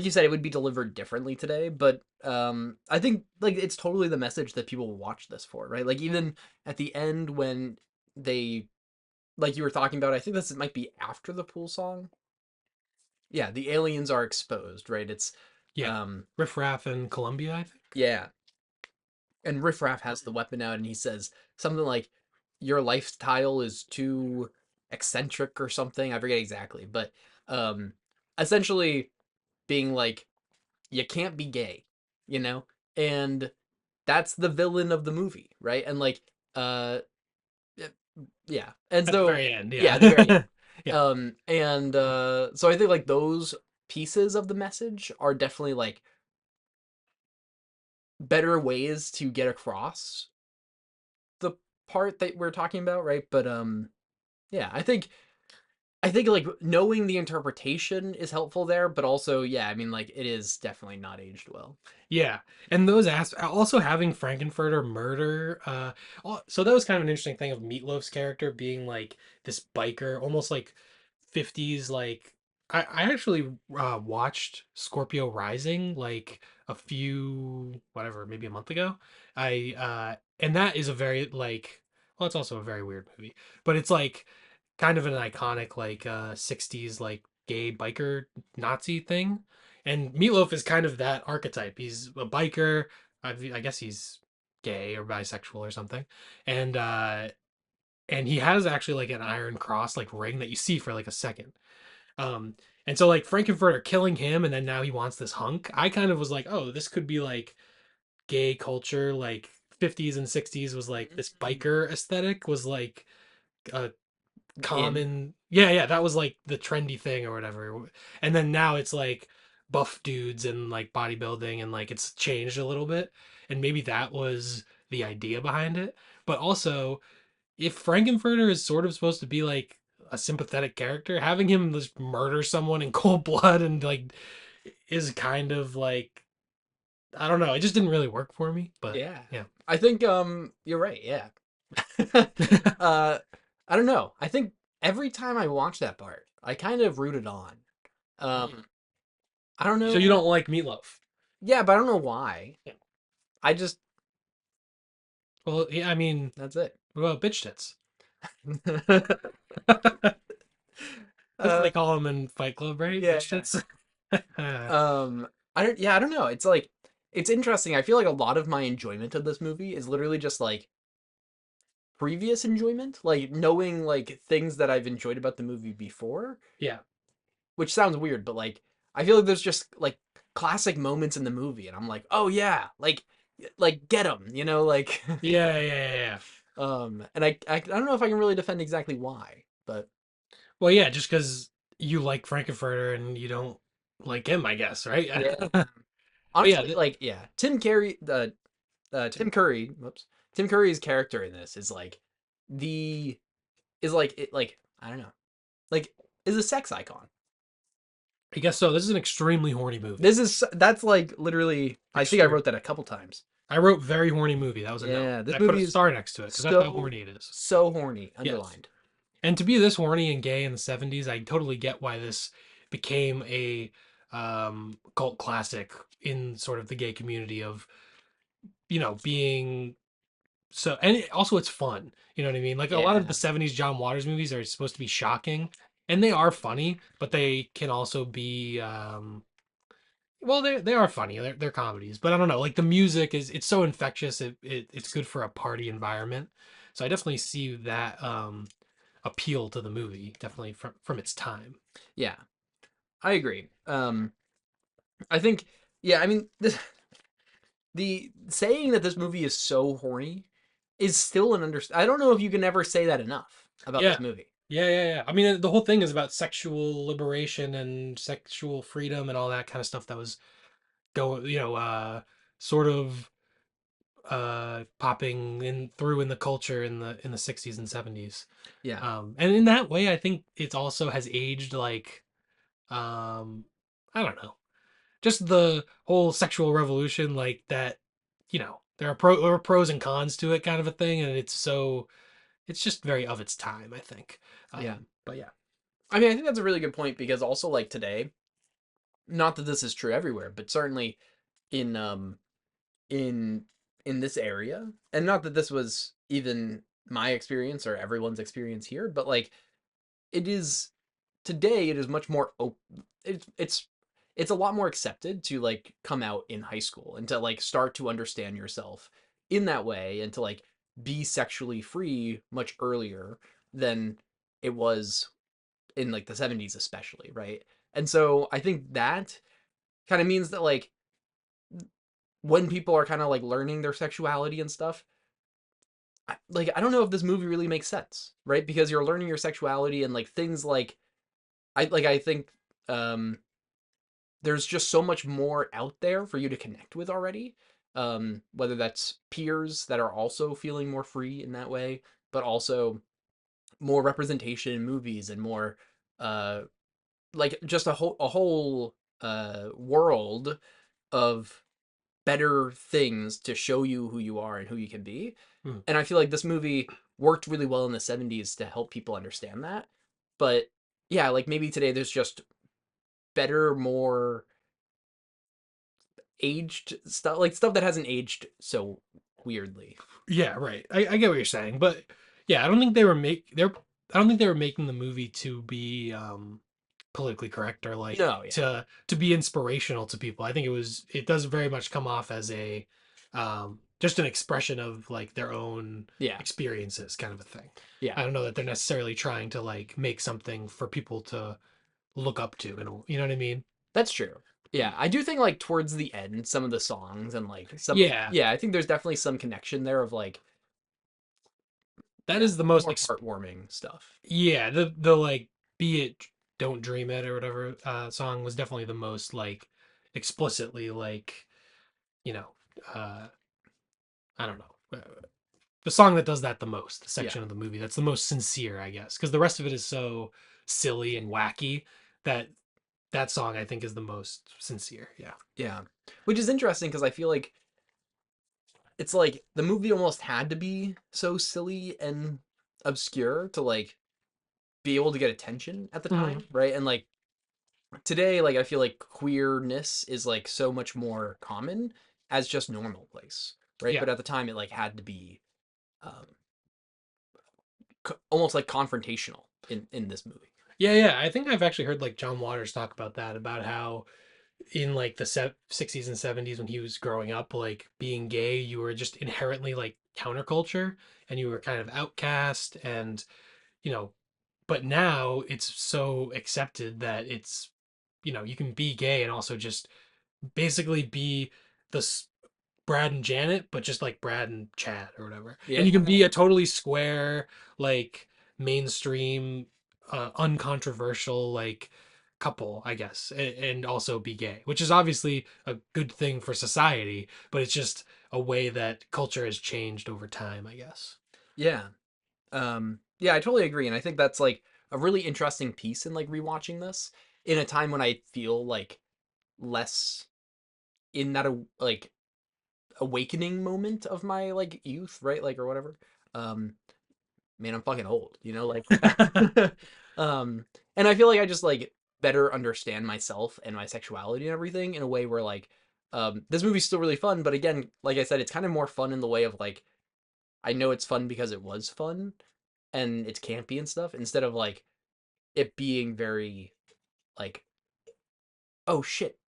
you said, it would be delivered differently today, but I think like it's totally the message that people watch this for, right? Like even at the end when they like you were talking about, I think this might be after the pool song. Yeah, the aliens are exposed, right? It's Yeah, um Riff Raff in Colombia, I think. yeah. and Riff Raff has the weapon out, and he says something like, "Your lifestyle is too eccentric" or something. I forget exactly, but um, essentially being like, you can't be gay, you know, and that's the villain of the movie, right? And like, uh, yeah, and At the so very end, yeah, at the very yeah. end, Yeah. and so I think like those pieces of the message are definitely like better ways to get across the part that we're talking about, right? But yeah, I think like knowing the interpretation is helpful there, but also yeah, I mean like it is definitely not aged well. Yeah, and those also having Frankenfurter murder. So that was kind of an interesting thing of Meatloaf's character being like this biker, almost like 50s. Like I actually watched Scorpio Rising like a few whatever maybe a month ago. I and that is a very like well, it's also a very weird movie, but it's like kind of an iconic like 60s like gay biker Nazi thing. And Meatloaf is kind of that archetype. He's a biker. I guess he's gay or bisexual or something. And he has actually like an iron cross like ring that you see for like a second. Um and so like Frankenfurter killing him and then now he wants this hunk. I kind of was like, "Oh, this could be like gay culture like 50s and 60s was like this biker aesthetic was like a In common yeah, that was like the trendy thing or whatever. And then now it's like buff dudes and like bodybuilding and like it's changed a little bit. And maybe that was the idea behind it. But also, if Frankenfurter is sort of supposed to be like a sympathetic character, having him just murder someone in cold blood and like is kind of like I don't know, it just didn't really work for me. But yeah, yeah. I think you're right. Yeah, uh, I don't know. I think every time I watch that part, I kind of root it on. Um, I don't So you know. don't like Meatloaf? Yeah, but I don't know why. Yeah. I just Well, yeah, I mean, that's it. what about bitch tits? That's what uh, they call them in Fight Club, right? yeah, Bitch yeah. tits. I don't. Yeah, I don't know. It's like it's interesting. I feel like a lot of my enjoyment of this movie is literally just like previous enjoyment, like knowing like things that I've enjoyed about the movie before, Yeah. which sounds weird, but like I feel like there's just like classic moments in the movie, and I'm like, oh yeah, like get them, you know, like Yeah. and I don't know if I can really defend exactly why, but Well, yeah, just because you like Frankenfurter and you don't like him, I guess, right? yeah, But yeah, honestly, like yeah, Tim Curry, whoops, Tim Curry's character in this is like the is like it like I don't know, like is a sex icon. I guess so. This is an extremely horny movie. That's like literally I think I Extreme. wrote that a couple times. I wrote very horny movie. That was a note. Yeah, this I put a movie is star next to it because that's how so horny it is. so horny, Yes. underlined. And to be this horny and gay in the 70s, I totally get why this became a cult classic in sort of the gay community of, being so and also it's fun. You know what I mean? Like a lot of the Yeah. 70s John Waters movies are supposed to be shocking and they are funny, but they can also be well they are funny. They're comedies, but I don't know, like the music is it's so infectious. It's good for a party environment. So I definitely see that appeal to the movie definitely from its time. Yeah, I agree. I think yeah, I mean the saying that this movie is so horny is still an I don't know if you can ever say that enough about Yeah. this movie. Yeah. I mean, the whole thing is about sexual liberation and sexual freedom and all that kind of stuff that was going, sort of popping in through in the culture in the 60s and 70s. Yeah. And in that way, I think it also has aged like I don't know, just the whole sexual revolution, like that. There are pros and cons to it, kind of a thing, and it's just very of its time, I think. Yeah. But yeah, I mean, I think that's a really good point because also like today, not that this is true everywhere, but certainly in in in this area, and not that this was even my experience or everyone's experience here, but like it is today it is much more it's a lot more accepted to like come out in high school and to like start to understand yourself in that way and to like be sexually free much earlier than it was in like the 70s especially, right? And so I think that kind of means that like when people are kind of like learning their sexuality and stuff, like I don't know if this movie really makes sense, right? Because you're learning your sexuality and like things like I think um there's just so much more out there for you to connect with already. Whether that's peers that are also feeling more free in that way, but also more representation in movies and more uh like just a whole world of better things to show you who you are and who you can be. Hmm. And I feel like this movie worked really well in the 70s to help people understand that. But yeah, like maybe today there's just better, more aged stuff, like stuff that hasn't aged so weirdly. Yeah, right. I get what you're saying, but yeah, I don't think they were make they're I don't think they were making the movie to be politically correct or like No, yeah. to be inspirational to people. I think it does very much come off as a just an expression of like their own Yeah. experiences kind of a thing. Yeah. I don't know that they're necessarily trying to like make something for people to look up to and you know what I mean? That's true. Yeah, I do think like towards the end, some of the songs and like some Yeah, yeah, I think there's definitely some connection there of like that yeah, is the most more heartwarming stuff. yeah, the like be it don't dream it or whatever song was definitely the most like explicitly like, you know, uh I don't know. The song that does that the most, the Yeah. section of the movie that's the most sincere, I guess, because the rest of it is so silly and wacky that that song I think is the most sincere. Yeah. Yeah. Which is interesting because I feel like it's like the movie almost had to be so silly and obscure to like be able to get attention at the Mhm. time, right? And like today, like I feel like queerness is like so much more common as just normal place, right? Yeah. But at the time, it like had to be um, almost like confrontational in this movie. Yeah, yeah. I think I've actually heard like John Waters talk about that, about how in like the 60s and 70s when he was growing up, like being gay, you were just inherently like counterculture and you were kind of outcast and, you know, but now it's so accepted that it's, you know, you can be gay and also just basically be the Brad and Janet, but just like Brad and Chad or whatever. And Yeah, you can be a totally square, like mainstream, uncontroversial, like couple, I guess, and also be gay, which is obviously a good thing for society, but it's just a way that culture has changed over time, I guess. yeah, yeah. I totally agree, and I think that's like a really interesting piece in like rewatching this in a time when I feel like less in that like awakening moment of my like youth, right? Like or whatever. Um, man, I'm fucking old, you know, like um and I feel like I just like better understand myself and my sexuality and everything in a way where like this movie's still really fun, but again, like I said, it's kind of more fun in the way of like I know it's fun because it was fun and it's campy and stuff instead of like it being very like oh shit,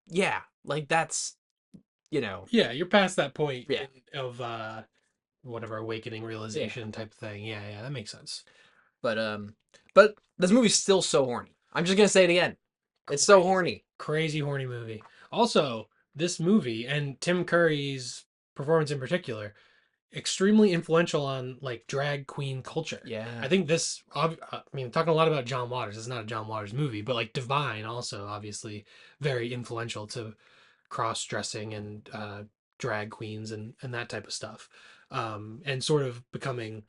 yeah, like that's you know, Yeah, you're past that point yeah. of whatever awakening Yeah. realization type thing. Yeah, yeah, that makes sense. But this movie's still so horny. I'm just gonna say it again. It's so Crazy, horny. crazy horny movie. Also, this movie and Tim Curry's performance in particular, extremely influential on like drag queen culture. I Yeah. think I mean, talking a lot about John Waters. It's not a John Waters movie, but like Divine also obviously very influential to cross dressing and drag queens and that type of stuff, and sort of becoming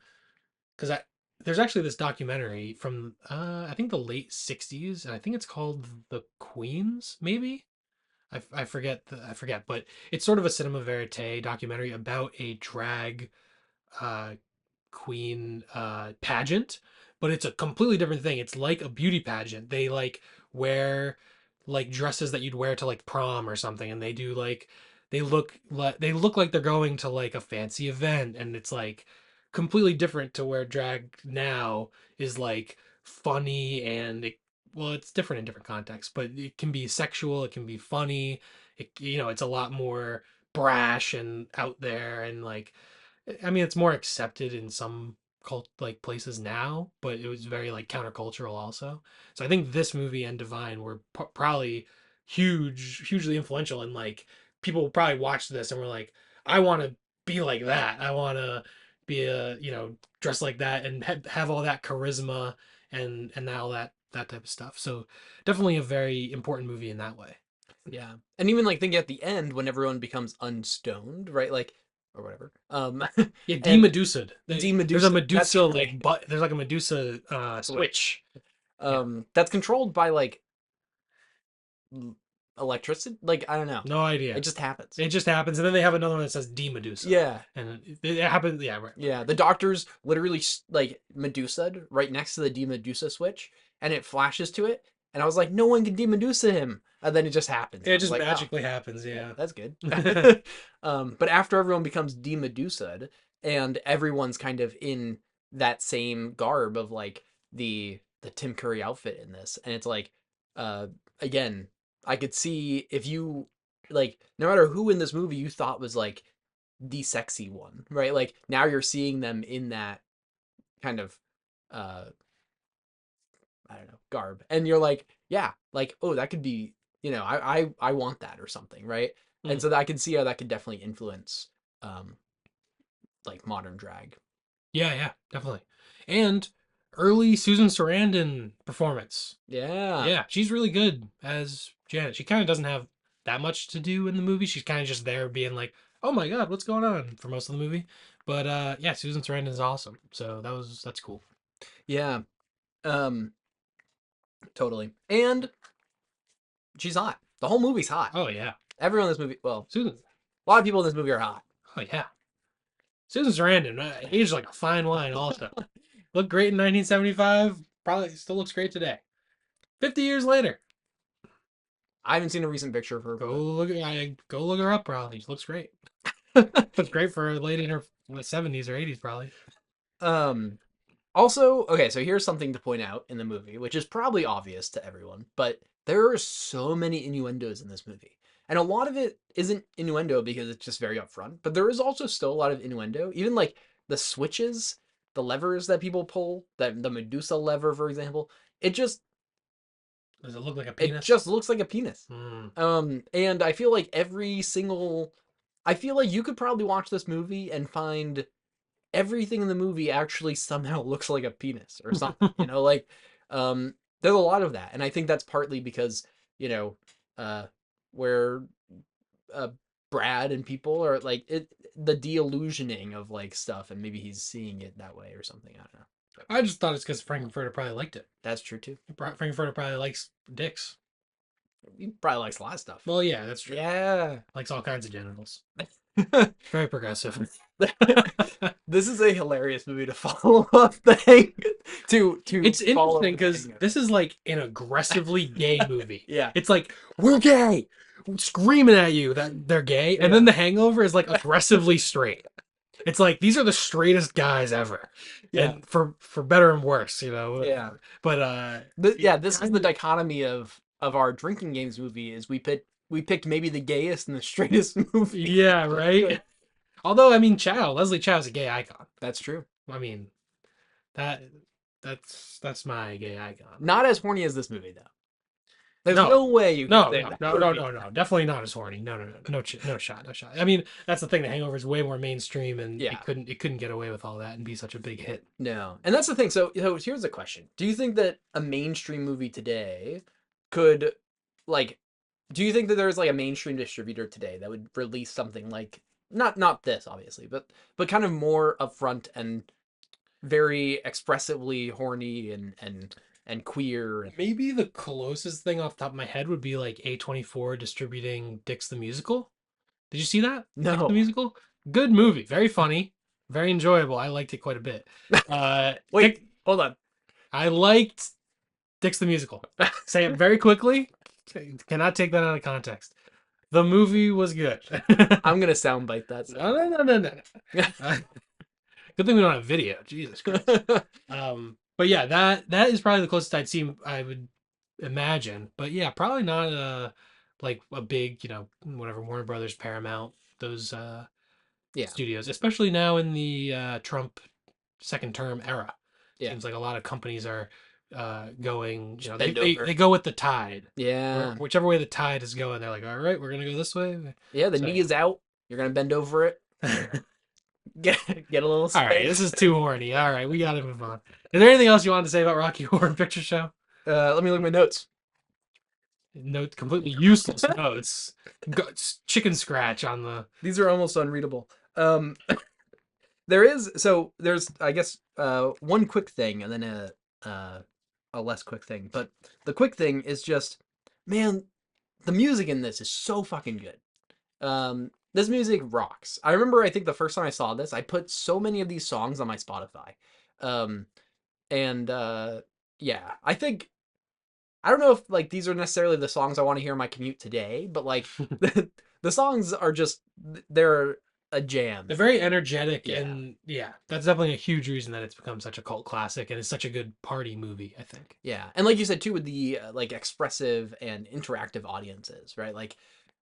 because I there's actually this documentary from I think the late 60s and I think it's called The Queens maybe. I forget, but it's sort of a cinema verite documentary about a drag uh queen pageant, but it's a completely different thing. It's like a beauty pageant. They like wear like dresses that you'd wear to like prom or something, and they do like they look like they're going to like a fancy event, and it's like completely different to where drag now is like funny and well, it's different in different contexts, but it can be sexual, it can be funny, you know, it's a lot more brash and out there, and like, I mean, it's more accepted in some cult like places now, but it was very like countercultural also. So I think this movie and Divine were probably hugely influential, and like people probably watched this and were like, I want to be like that. I want to be a dress like that and have all that charisma and all that type of stuff. So definitely a very important movie in that way. Yeah. And even like thinking at the end when everyone becomes unstoned, right? Like or whatever. Yeah, And de-Medusa'd. There's a Medusa, that's Medusa right. like, but there's like a Medusa Switch. switch. Yeah, That's controlled by like electricity. Like I don't know. no It idea. just happens. It just happens, and then they have another one that says de-Medusa, Yeah. and it happens. Yeah, Yeah, the doctors literally like Medusa'd right next to the Medusa switch, and it flashes to it, and I was like, no one can Medusa him, and then it just happens. it I was just like, oh, magically happens. yeah, Yeah. that's good. But after everyone becomes Medusa'd, and everyone's kind of in that same garb of like the Tim Curry outfit in this, and it's like, uh, again, I could see if you like no matter who in this movie you thought was like the sexy one, right? Like now you're seeing them in that kind of uh I don't know, garb. And you're like, yeah, like, oh, that could be, I want that or something, right? And Mm. so I can see how that could definitely influence um like modern drag. Yeah, yeah, definitely. And early Susan Sarandon performance. Yeah. Yeah, she's really good as Janet. She kind of doesn't have that much to do in the movie. She's kind of just there being like, "Oh my God, what's going on?" for most of the movie. But yeah, Susan Sarandon is awesome. So that's cool. Yeah. Um totally. And she's hot. The whole movie's hot. Oh yeah, Everyone in this movie, well, Susan. a lot of people in this movie are hot. Oh yeah, Susan Sarandon aged like a fine wine. Also, looked great in 1975. Probably still looks great today. 50 years later. I haven't seen a recent picture of her, Go look her up. Probably she looks great. but Looks great for a lady in her 70s or 80s. Probably. um also, okay, so here's something to point out in the movie, which is probably obvious to everyone, but there are so many innuendos in this movie. And a lot of it isn't innuendo because it's just very upfront, but there is also still a lot of innuendo. Even like the switches, the levers that people pull, that the Medusa lever, for example, it just Does it look like a it penis? just looks like a penis. Mm. And I feel like I feel like you could probably watch this movie and find everything in the movie actually somehow looks like a penis or something, like there's a lot of that. And I think that's partly because, you know, uh where uh Brad and people are like the de-illusioning of like stuff and maybe he's seeing it that way or something. I don't know. But I just thought it's because Frankenfurter probably liked it. that's true too. Frankenfurter probably likes dicks. He probably likes a lot of stuff. Well, yeah, that's true. Yeah. Likes all kinds of genitals. Very progressive. This is a hilarious movie to follow up the hang to It's follow interesting up the because hangover. this is like an aggressively gay movie. Yeah. It's like, we're gay, screaming at you that they're gay. And then Yeah. The Hangover is like aggressively straight. It's like, these are the straightest guys ever. Yeah. And for better and worse, Yeah. But Yeah, this is the kind of, dichotomy of our drinking games movie is we picked maybe the gayest and the straightest movie. yeah, right? Although, I mean, Leslie Chow's a gay icon. That's true. I mean, that that's my gay icon. Not as horny as this movie though. There's No, no way you could no, say no, that no, would no, be. no, no. Definitely not as horny. No, no, no, no, no shot, no shot. I mean, that's the thing. The Hangover is way more mainstream, and Yeah. it couldn't get away with all that and be such a big hit. No. And that's the thing. So here's the question. Do you think that a mainstream movie today could like do you think that there's like a mainstream distributor today that would release something like not this obviously, but kind of more upfront and very expressively horny and queer and Maybe the closest thing off the top of my head would be like A24 distributing Dix the Musical. Did you see that? Dix the no. Musical? Good movie, very funny, very enjoyable. I liked it quite a bit. Wait, hold on. I liked Dix the Musical. Say it very quickly. Cannot take that out of context. The movie was good. I'm gonna soundbite that. No. Good thing we don't have video. Jesus Christ. But yeah, that is probably the closest I'd seen. I would imagine. But yeah, probably not like a big, whatever Warner Brothers, Paramount those Yeah. studios, especially now in the Trump second term era. Yeah. Seems like a lot of companies are going, Just they, bend they, over. they go with the tide. Where, Yeah. whichever way the tide is going, they're like, all right, we're going to go this way. Yeah, the So, knee is out. You're gonna bend over it. yeah. Get a little All right, this space. is too horny. All right, we got to move on. Is there anything else you wanted to say about Rocky Horror Picture Show? Let me look at my notes. Note completely useless notes. Chicken scratch on the. These are almost unreadable. There's I guess one quick thing and then a less quick thing. But the quick thing is just, man, the music in this is so fucking good. This music rocks. I remember, I think the first time I saw this, I put so many of these songs on my Spotify. Um, and yeah, I don't know if like these are necessarily the songs I want to hear in my commute today, but like the songs are just, they're a jam. They're very energetic, Yeah. and yeah, that's definitely a huge reason that it's become such a cult classic, and it's such a good party movie. I think. Yeah. And like you said too, with the like expressive and interactive audiences, right? Like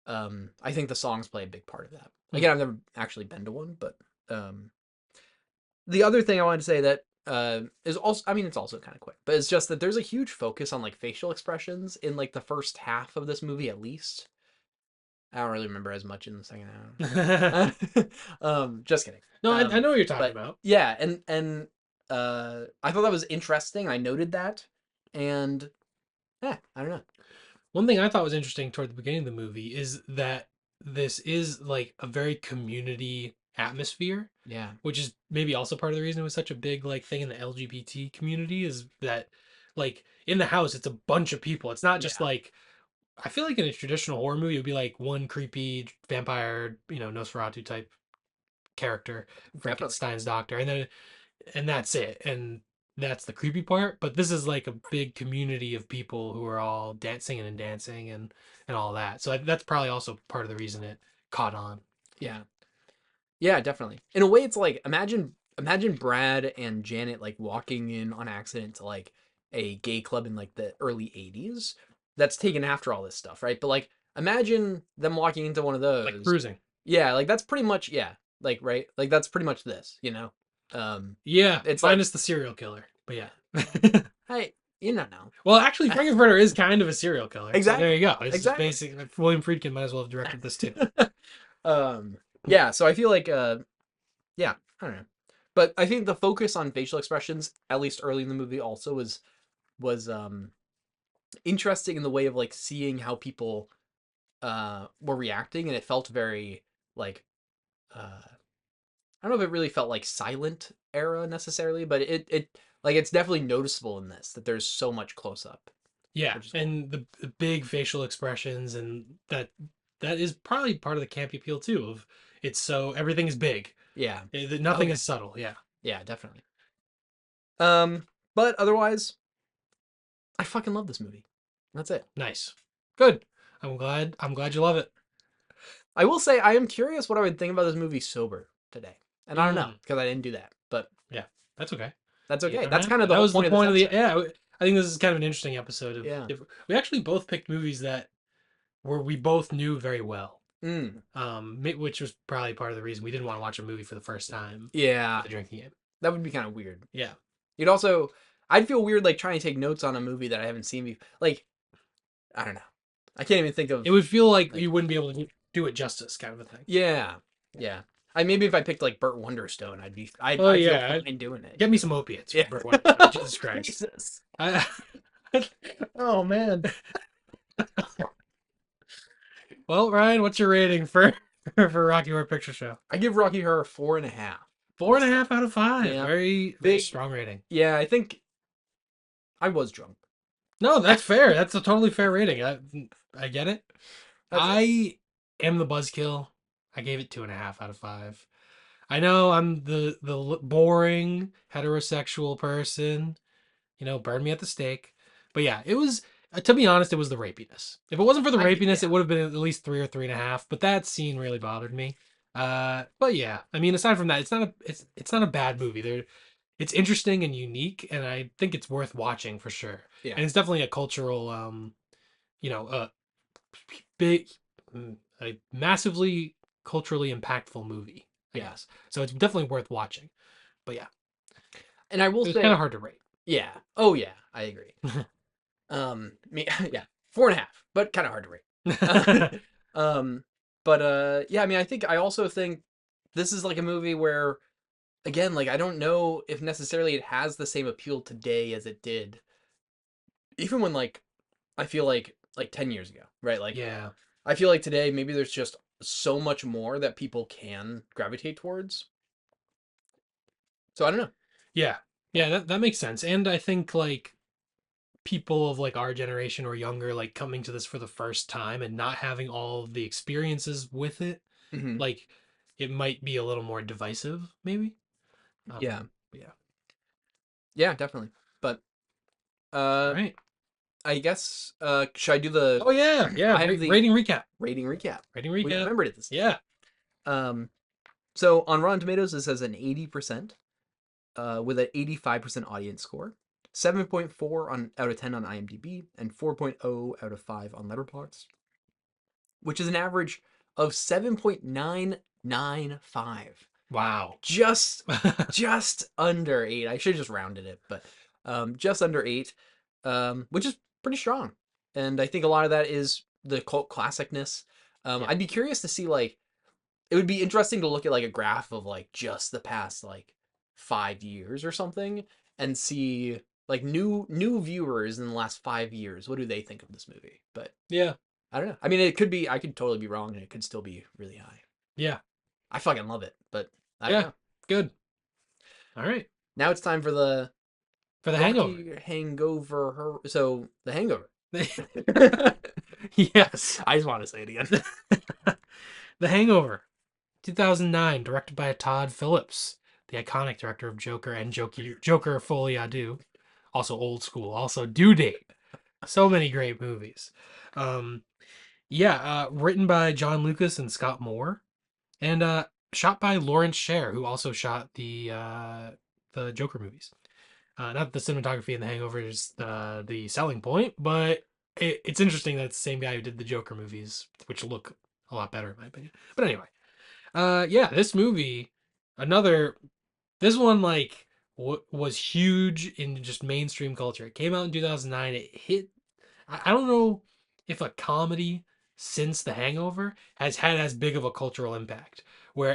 I think the songs play a big part of that. Hmm. Again, I've never actually been to one, but um the other thing I wanted to say that is also, I mean, it's also kind of quick, but it's just that there's a huge focus on like facial expressions in like the first half of this movie at least. I don't really remember as much in the second No, half. Just kidding. I know what you're talking But about. yeah, and I thought that was interesting. I noted that, and yeah, I don't know. One thing I thought was interesting toward the beginning of the movie is that this is like a very community atmosphere, Yeah, which is maybe also part of the reason it was such a big like thing in the LGBT community is that like in the house it's a bunch of people. It's not just yeah, like I feel like in a traditional horror movie it would be like one creepy vampire, Nosferatu type character, definitely. Frankenstein's doctor, and that's it. And that's the creepy part. But this is like a big community of people who are all dancing and dancing and all that. So that's probably also part of the reason it caught on. Yeah, yeah, definitely. In a way, it's like imagine Brad and Janet like walking in on accident to like a gay club in like the early '80s. That's taken after all this stuff, right? But like imagine them walking into one of Like those. cruising. Yeah, like that's pretty much, yeah, like right, like that's pretty much this, Yeah, it's like, minus the serial killer. But yeah. hey, you don't know. Well, actually, Frankenfurter is kind of a serial killer. So there Exactly, you go. It's just exactly. basic. William Friedkin might as well have directed this too. Yeah, so I feel like yeah, I don't know. But I think the focus on facial expressions, at least early in the movie, also was interesting in the way of like seeing how people were reacting, and it felt very like I don't know if it really felt like silent era necessarily, but it like it's definitely noticeable in this that there's so much close up, Yeah, which is cool. and the big facial expressions and that is probably part of the campy appeal too. Of it's so everything is big. Yeah. Oh Nothing yeah. is subtle. Yeah. Yeah, definitely. But otherwise, I fucking love this movie. That's it. Nice. Good. I'm glad you love it. I will say I am curious what I would think about this movie sober today. And I don't know, Mm, because I didn't do that. But yeah, that's okay. that's You okay. don't That's have kind to. of the That whole was the point of this point of the. episode. Yeah, I think this is kind of an interesting episode of. Yeah. If we actually both picked movies that were we both knew very well. Mm. Which was probably part of the reason we didn't want to watch a movie for the first time Yeah. with a drinking game. That would be kind of weird. Yeah. You'd also I'd feel weird like trying to take notes on a movie that I haven't seen before. Like, I don't know. I can't even think It of would feel like like, you wouldn't be able to do it justice, kind of a thing. yeah. Yeah. Yeah. I maybe if I picked like Burt Wonderstone, Oh I'd feel yeah, fine doing it, get me some opiates for Yeah. Burt Wonderstone. Jesus Christ. Jesus. I, Oh man. well, Ryan, what's your rating for for Rocky Horror Picture Show? I give Rocky Horror 4.5 Four and this a time. half out of five. Yeah. Very very Big. strong rating. Yeah, I think I was drunk. No, that's fair. That's a totally fair rating. I get it. That's it. I am the buzzkill. I gave it 2.5 out of 5. I know I'm the boring heterosexual person. Burn me at the stake. But yeah, it was. To be honest, it was the rapiness. If it wasn't for the rapiness, Yeah. it would have been at least 3 or 3.5. But that scene really bothered me. But yeah, I mean, aside from that, it's not a bad movie. It's interesting and unique, and I think it's worth watching for sure. Yeah. And it's definitely a cultural, you know, big, a massively culturally impactful movie, I Yeah. guess. So it's definitely worth watching. But yeah, And I will it was kind of say, hard to rate. yeah. Oh yeah, I agree. Me, yeah, 4.5, but kind of hard to rate. um, but yeah, I mean, I also think this is like a movie where, again, like I don't know if necessarily it has the same appeal today as it did, even when like I feel like 10 years ago, right? Like Yeah. I feel like today maybe there's just so much more that people can gravitate towards. So I don't know. Yeah. Yeah, that makes sense. And I think like people of like our generation or younger like coming to this for the first time and not having all of the experiences with it, Hmm. like it might be a little more divisive maybe. Yeah, Yeah. yeah, definitely. But All uh, right. I guess should I do the? Oh yeah. Yeah, I have the rating recap. rating recap. Rating We recap. remembered it this time. Yeah. So on Rotten Tomatoes, this has an 80%, with an 85% audience score, 7.4 out of 10 on IMDb, and 4.0 out of 5 on Letterboxd, which is an average of 7.995. Wow. Just just under 8. I should have just rounded it, but just under 8, which is pretty strong. And I think a lot of that is the cult classicness. Yeah. I'd be curious to see like it would be interesting to look at like a graph of like just the past like 5 years or something and see like new viewers in the last 5 years. What do they think of this movie? But Yeah. I don't know. I mean, it could be. I could totally be wrong, and it could still be really high. Yeah. I fucking love it, but I don't Yeah. know. Good. All right. Now it's time for the For the hangover. Rocky Hangover. So the Hangover. Yes. I just want to say it again. The Hangover, 2009, directed by Todd Phillips, the iconic director of Joker and Joker Folie à Deux, also old school, also Due Date. So many great movies. Um, yeah, written by John Lucas and Scott Moore, and shot by Lawrence Sher, who also shot the Joker movies. Not that the cinematography in The Hangover is the selling point, but it's interesting that it's the same guy who did the Joker movies, which look a lot better in my opinion. But anyway, yeah, this movie, another, this one like was huge in just mainstream culture. It came out in 2009. It hit. I don't know if a comedy since The Hangover has had as big of a cultural impact. Where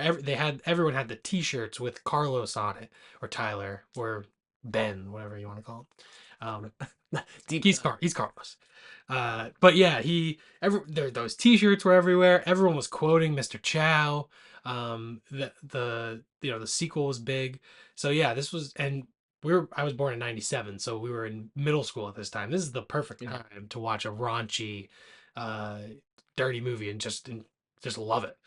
everyone had the T-shirts with Carlos on it, or Tyler, or Ben, whatever you want to call him. Deep cut. He's Carlos. But yeah, those T-shirts were everywhere. Everyone was quoting Mr. Chow. The sequel was big. So yeah, this was, and I was born in '97, so we were in middle school at this time. This is the perfect Yeah. time to watch a raunchy, uh, dirty movie and just love it.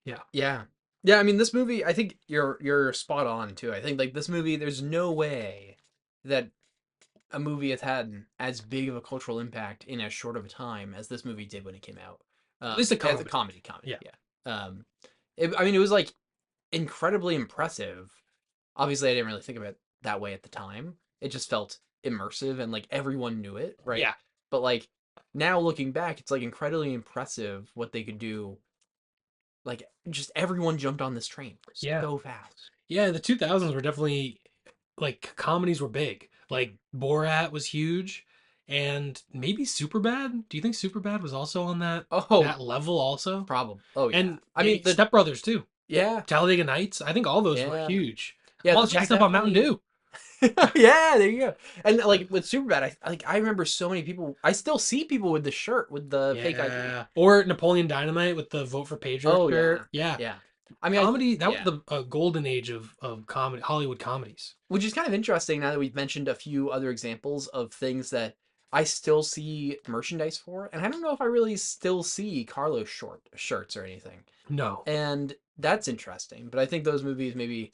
Yeah, Yeah. Yeah, I mean this movie, I think you're spot on too. I think like this movie, there's no way that a movie has had as big of a cultural impact in as short of a time as this movie did when it came out. at least a As a comedy. comedy, Yeah, yeah. I mean, it was like incredibly impressive. Obviously, I didn't really think of it that way at the time. It just felt immersive and like everyone knew it, right? yeah, But like now looking back, it's like incredibly impressive what they could do. Like just everyone jumped on this train yeah. so fast. Yeah, the 2000s were definitely like comedies were big. Like Borat was huge, and maybe Superbad. Do you think Superbad was also on Oh, that level also? problem. Oh yeah. And I mean the Step Brothers too. yeah, Talladega Nights. I think all those were yeah. huge. Yeah, All this was jacked up on Mountain definitely Dew. yeah, there you go. And like with Superbad, I remember so many people. I still see people with the shirt with the fake ID. Yeah. Or Napoleon Dynamite with the Vote for Pedro Oh yeah, shirt. Yeah. yeah. I mean, Comedy, that was yeah, the golden age of comedy, Hollywood comedies. which is kind of interesting now that we've mentioned a few other examples of things that I still see merchandise for, and I don't know if I really still see Carlos short shirts or anything. No. And that's interesting. But I think those movies maybe.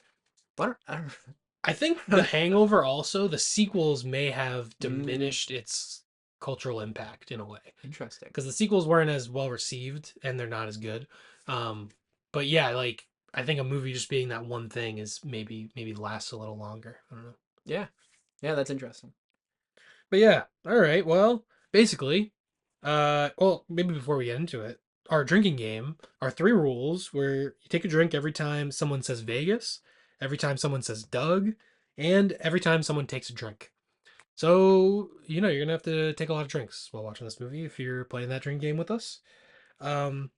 I don't, I think I The don't Hangover also, the sequels may have mm, diminished its cultural impact in a way interesting. because the sequels weren't as well received and they're not as good. Um, but yeah, like I think a movie just being that one thing is maybe lasts a little longer. I don't know. Yeah, yeah, that's interesting. But yeah, all right. Well, basically, well, maybe before we get into it, our drinking game, our three rules, where you take a drink every time someone says Vegas, every time someone says Doug, and every time someone takes a drink. So, you're gonna have to take a lot of drinks while watching this movie if you're playing that drink game with us. Um,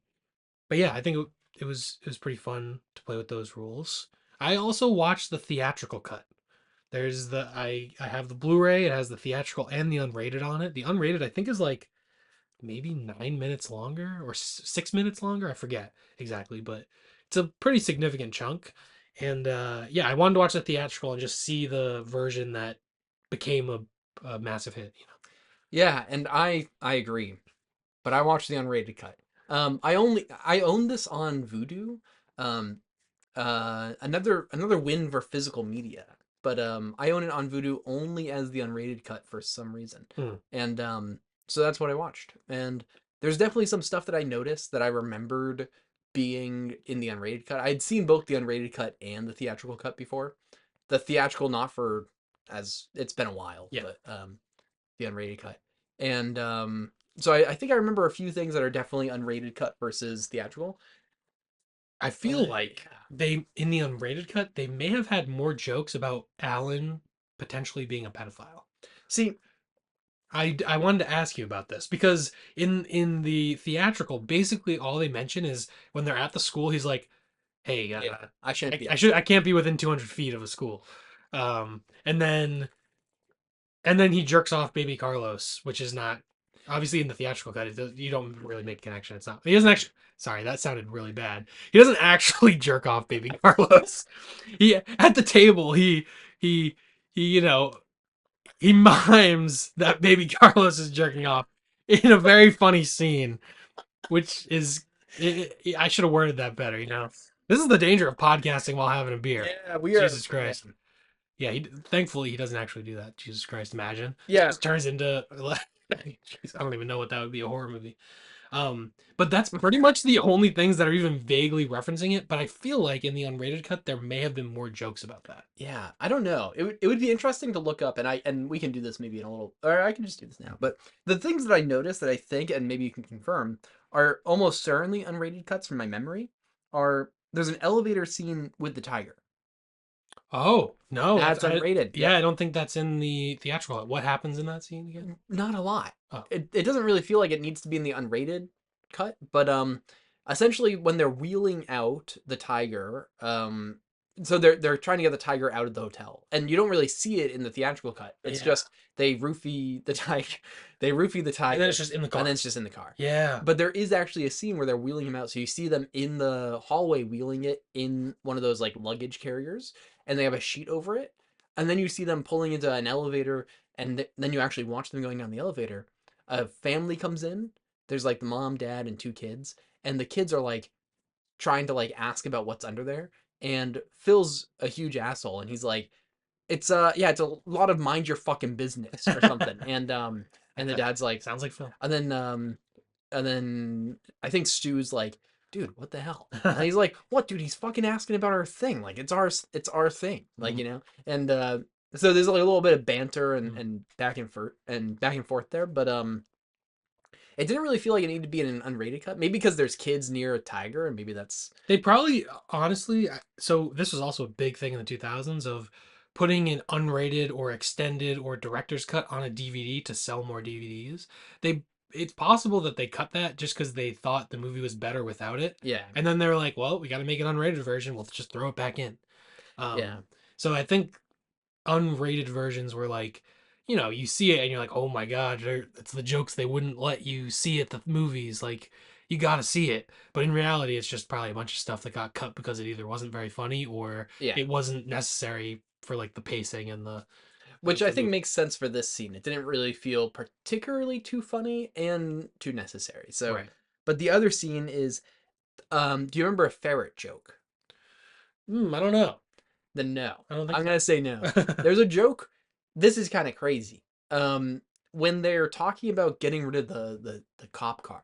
but yeah, I think it was pretty fun to play with those rules. I also watched the theatrical cut. I have the Blu-ray. It has the theatrical and the unrated on it. The unrated I think is like maybe 9 minutes longer or 6 minutes longer. I forget exactly, but it's a pretty significant chunk. And yeah, I wanted to watch the theatrical and just see the version that became a massive hit. Yeah, and I agree, but I watched the unrated cut. I own this on Vudu. Um, another win for physical media, but I own it on Vudu only as the unrated cut for some reason, Hmm. and so that's what I watched. And there's definitely some stuff that I noticed that I remembered being in the unrated cut. I'd seen both the unrated cut and the theatrical cut before. The theatrical not for as it's been a while, Yeah, but the unrated cut. And so I think I remember a few things that are definitely unrated cut versus theatrical. I feel But like yeah. they in the unrated cut they may have had more jokes about Alan potentially being a pedophile. See, I wanted to ask you about this because in the theatrical, basically all they mention is when they're at the school, he's like, "Hey, yeah, I shouldn't be I outside. can't be within 200 feet of a school," and then he jerks off baby Carlos, which is not obviously in the theatrical cut. You don't really make a connection. It's not. He doesn't actually. Sorry, that sounded really bad. He doesn't actually jerk off baby Carlos. He at the table. He he. He mimes that baby Carlos is jerking off in a very funny scene, which is I should have worded that better. This is the danger of podcasting while having a beer. Yeah, we are. Jesus Yeah, Christ. Yeah, thankfully he doesn't actually do that. Jesus Christ, imagine. This yeah, just turns into Jeez, I don't even know what that would be a horror movie. But that's pretty much the only things that are even vaguely referencing it. But I feel like in the unrated cut there may have been more jokes about that. yeah. I don't know. It would be interesting to look up, and we can do this maybe in a little, or I can just do this now. But the things that I noticed that I think, and maybe you can confirm, are almost certainly unrated cuts from my memory. Are there's an elevator scene with the tiger. Oh no, That's unrated. yeah, Yep. I don't think that's in the theatrical. What happens in that scene again? Not a lot. Oh It doesn't really feel like it needs to be in the unrated cut, but essentially when they're wheeling out the tiger, so they're trying to get the tiger out of the hotel. And you don't really see it in the theatrical cut. It's yeah, just they roofie the tiger, they roofie the and then it's tiger, just in the and then car. it's just in the car. Yeah, But there is actually a scene where they're wheeling him out, so you see them in the hallway wheeling it in one of those like luggage carriers, and they have a sheet over it, and then you see them pulling into an elevator, and then you actually watch them going down the elevator. A family comes in. There's like the mom, dad, and two kids, and the kids are like trying to like ask about what's under there. And Phil's a huge asshole, and he's like, "It's yeah, it's a lot of mind your fucking business or something." And the that dad's like, sounds like Phil. and then I think Stu's like, "Dude, what the hell?" And he's like, "What, dude? He's fucking asking about our thing. Like it's our thing. Like, Mhm. And so there's like a little bit of banter Mhm. and back and forth there, but it didn't really feel like it needed to be in an unrated cut. Maybe because there's kids near a tiger, and maybe that's They probably honestly. So this was also a big thing in the 2000s of putting an unrated or extended or director's cut on a DVD to sell more DVDs. They it's possible that they cut that just because they thought the movie was better without it, yeah, and then they were like, "Well, we got to make an unrated version. We'll just throw it back in." yeah, So I think unrated versions were like, you see it and you're like, oh my god, it's the jokes they wouldn't let you see at the movies. Like, you got to see it. But in reality, it's just probably a bunch of stuff that got cut because it either wasn't very funny or yeah. it wasn't necessary for like the pacing and Which I the think movie. makes sense for this scene. It didn't really feel particularly too funny and too necessary. So, Right. but the other scene is, do you remember a ferret joke? I don't know. Then no. I don't think I'm so. gonna say no. There's a joke. This is kind of crazy. When they're talking about getting rid of the cop car,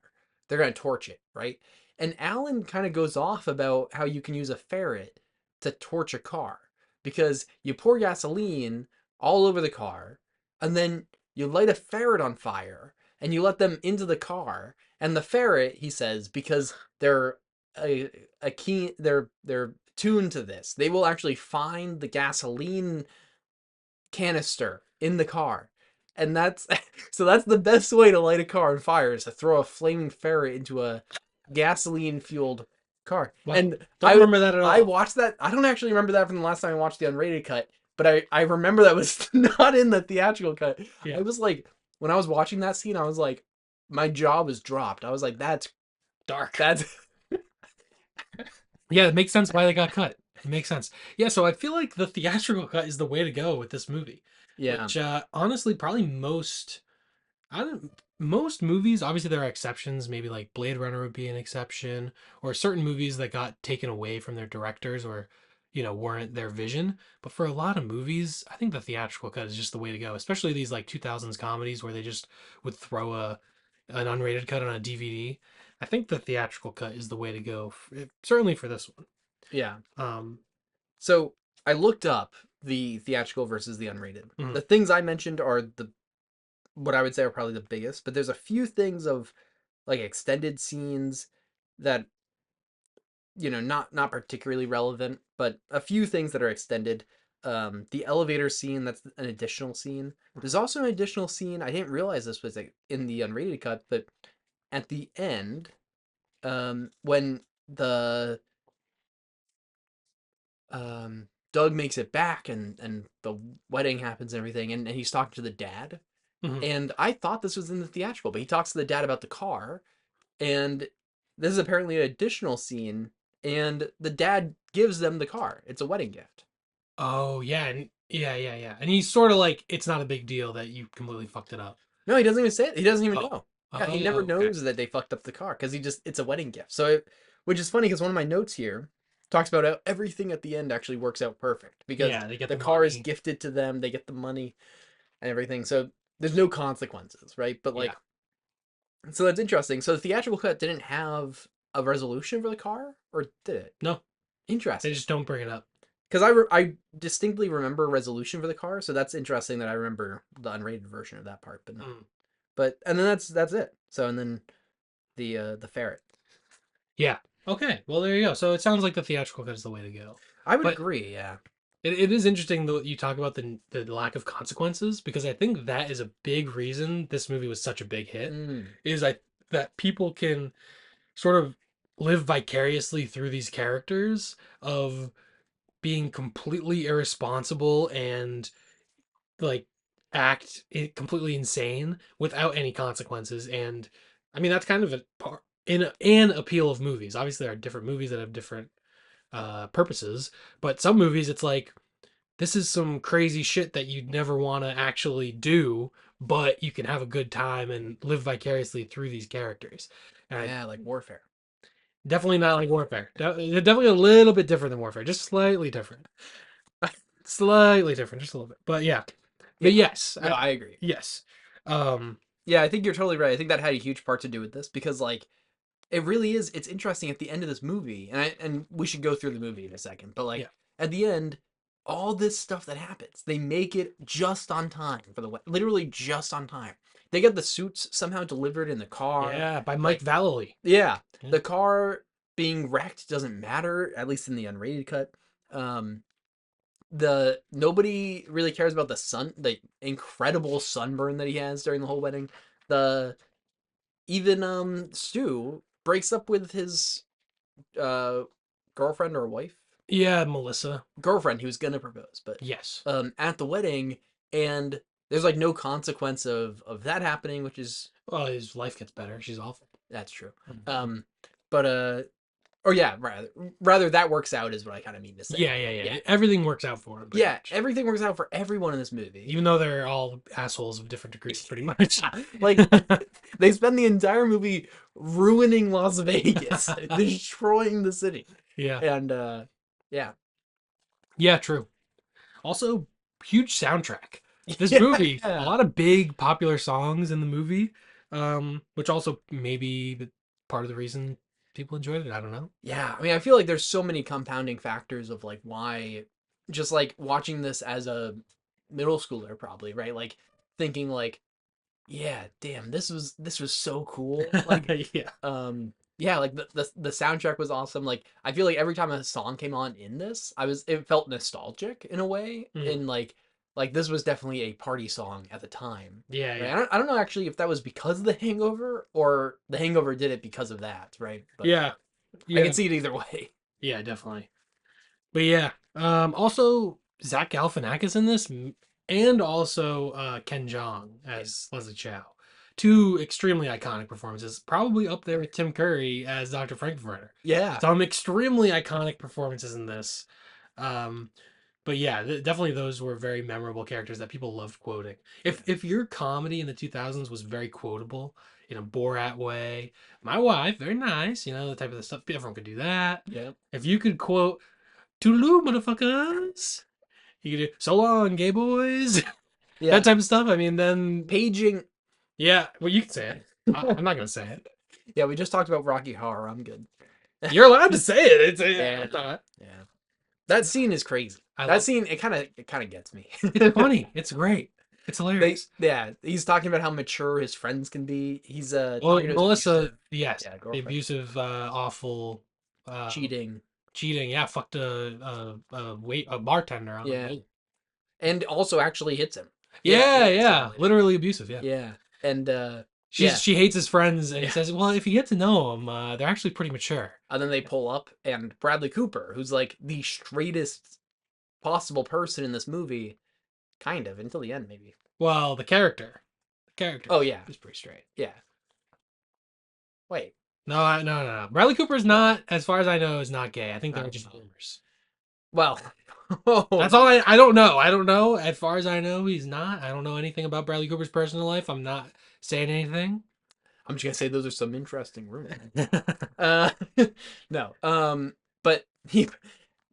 they're gonna torch it, right? And Alan kind of goes off about how you can use a ferret to torch a car because you pour gasoline all over the car, and then you light a ferret on fire, and you let them into the car. And the ferret, he says, because they're a, a key, they're tuned to this. They will actually find the gasoline canister in the car. And that's so that's the best way to light a car on fire is to throw a flaming ferret into a gasoline fueled car. Wow. And Don't remember that at I all. watched that. I don't actually remember that from the last time I watched the unrated cut, but I remember that was not in the theatrical cut. I Yeah. was like, when I was watching that scene, I was like, my jaw was dropped. I was like, Dark. that's Yeah, it makes sense why they got cut. It makes sense. Yeah, so I feel like the theatrical cut is the way to go with this movie, yeah. which honestly probably I don't most movies, obviously there are exceptions, maybe like Blade Runner would be an exception, or certain movies that got taken away from their directors or weren't their vision. But for a lot of movies, I think the theatrical cut is just the way to go, especially these like 2000s comedies where they just would throw an unrated cut on a DVD. I think the theatrical cut is the way to go, certainly for this one. Yeah. Um, So I looked up the theatrical versus the unrated. mhm, The things I mentioned are the what I would say are probably the biggest, but there's a few things of like extended scenes that not particularly relevant, but a few things that are extended. The elevator scene, that's an additional scene. There's also an additional scene. I didn't realize this was like in the unrated cut, but at the end, when the Doug makes it back and the wedding happens and everything, and he's talking to the dad. mhm. And I thought this was in the theatrical, but he talks to the dad about the car, and this is apparently an additional scene, and the dad gives them the car. It's a wedding gift. Oh yeah, and yeah. And he's sort of like, it's not a big deal that you completely fucked it up. No, he doesn't even say it. He doesn't even Oh, know. Yeah, he never oh, okay. knows that they fucked up the car because it's a wedding gift. Which is funny because one of my notes here talks about how everything at the end actually works out perfect because Yeah, they get the the car is money. gifted to them, they get the money and everything. So there's no consequences, right? But Yeah, like, so that's interesting. So the theatrical cut didn't have a resolution for the car, or did it? no, they Interesting. just don't bring it up. Because I distinctly remember a resolution for the car, so that's interesting that I remember the unrated version of that part, but not. Mm. But and then that's it. So and then the ferret. Yeah. Okay. Well, there you go. So it sounds like the theatrical cut is the way to go. I would But agree. Yeah. it is interesting though you talk about the lack of consequences because I think that is a big reason this movie was such a big hit. Mm, Is I that people can sort of live vicariously through these characters of being completely irresponsible and like completely insane without any consequences. And I mean that's kind of a part in an appeal of movies. Obviously there are different movies that have different purposes, but some movies it's like this is some crazy shit that you'd never want to actually do, but you can have a good time and live vicariously through these characters. And yeah, like warfare. definitely not like Warfare. Definitely a little bit different than Warfare, just slightly different. Slightly different, just a little bit. But yeah. But Yeah. yes, No, I agree. yes. Um, Yeah, I think you're totally right. I think that had a huge part to do with this because like it really is. It's interesting at the end of this movie, and we should go through the movie in a second. But like yeah, at the end, all this stuff that happens, they make it just on time for literally just on time. They get the suits somehow delivered in the car. yeah, by Mike Like Vallely. yeah, Yeah. the car being wrecked doesn't matter at least in the unrated cut. Um, the nobody really cares about the incredible sunburn that he has during the whole wedding. The even Stu breaks up with his uh girlfriend or wife, Yeah, Melissa. girlfriend who's gonna propose, but Yes. at the wedding, and there's like no consequence of that happening, which is Well, his life gets better. She's awful. that's true. Mhm. Um, but or yeah, rather that works out is what I kind of mean to say. Yeah. Yeah, Everything works out for him pretty yeah, much. everything works out for everyone in this movie. Even though they're all assholes of different degrees, pretty much. Like they spend the entire movie ruining Las Vegas, destroying the city, Yeah. and yeah, Yeah, true. Also, huge soundtrack. This movie, a yeah. lot of big popular songs in the movie, which also maybe part of the reason people enjoyed it. I don't know. Yeah, I mean, I feel like there's so many compounding factors of like why, just like watching this as a middle schooler, probably, right? Like thinking like Yeah, damn, this was so cool. Like, Yeah. yeah, like the soundtrack was awesome. Like, I feel like every time a song came on in this, it felt nostalgic in a way, Mhm. and like this was definitely a party song at the time. Yeah, Right? yeah. I don't know actually if that was because of The Hangover or The Hangover did it because of that, right? But Yeah. I can Yeah. see it either way. Yeah, definitely. But yeah, also Zach Galifianakis in this, and also Ken Jeong Yeah. as Leslie Chow. Two extremely iconic performances, probably up there with Tim Curry as Dr. Frankenfurter. Yeah. Some extremely iconic performances in this. Um, but yeah, definitely those were very memorable characters that people loved quoting. Yeah. If your comedy in the 2000s was very quotable in a Borat way, my wife, very nice, the type of the stuff, everyone could do that. Yeah. If you could quote Toodaloo, motherfuckers. You could do so long, gay boys. That Yeah. type of stuff. I mean, then Paging. yeah. Well, you can say it. I'm not gonna say it. Yeah, we just talked about Rocky Horror. I'm good. You're allowed to say it. Yeah. I'm not. Yeah. That scene is crazy. I That love. scene, it kind of gets me. It's funny. It's great. It's hilarious. Yeah, he's talking about how mature his friends can be. He's Well, talking to his Melissa, abusive, yes, yeah, the girlfriend, abusive, awful, cheating. cheating. Yeah, fucked a bartender on the Yeah, boat. and also actually hits him. Yeah, Yeah, yeah, sooner or yeah, later. literally abusive. Yeah. Yeah, and She's yeah, she hates his friends, and he yeah. says, "Well, if you get to know them, they're actually pretty mature." And then they pull up, and Bradley Cooper, who's like the straightest possible person in this movie, kind of until the end, maybe. Well, the character Oh yeah, is pretty straight. yeah. Wait, No, no, no, no. Bradley Cooper's no. not, as far as I know, is not gay. I think I they're don't just know. rumors. Well, oh That's all dear. I don't know. I don't know. As far as I know, he's not. I don't know anything about Bradley Cooper's personal life. I'm not saying anything. I'm just gonna say those are some interesting rumors. Uh, no. But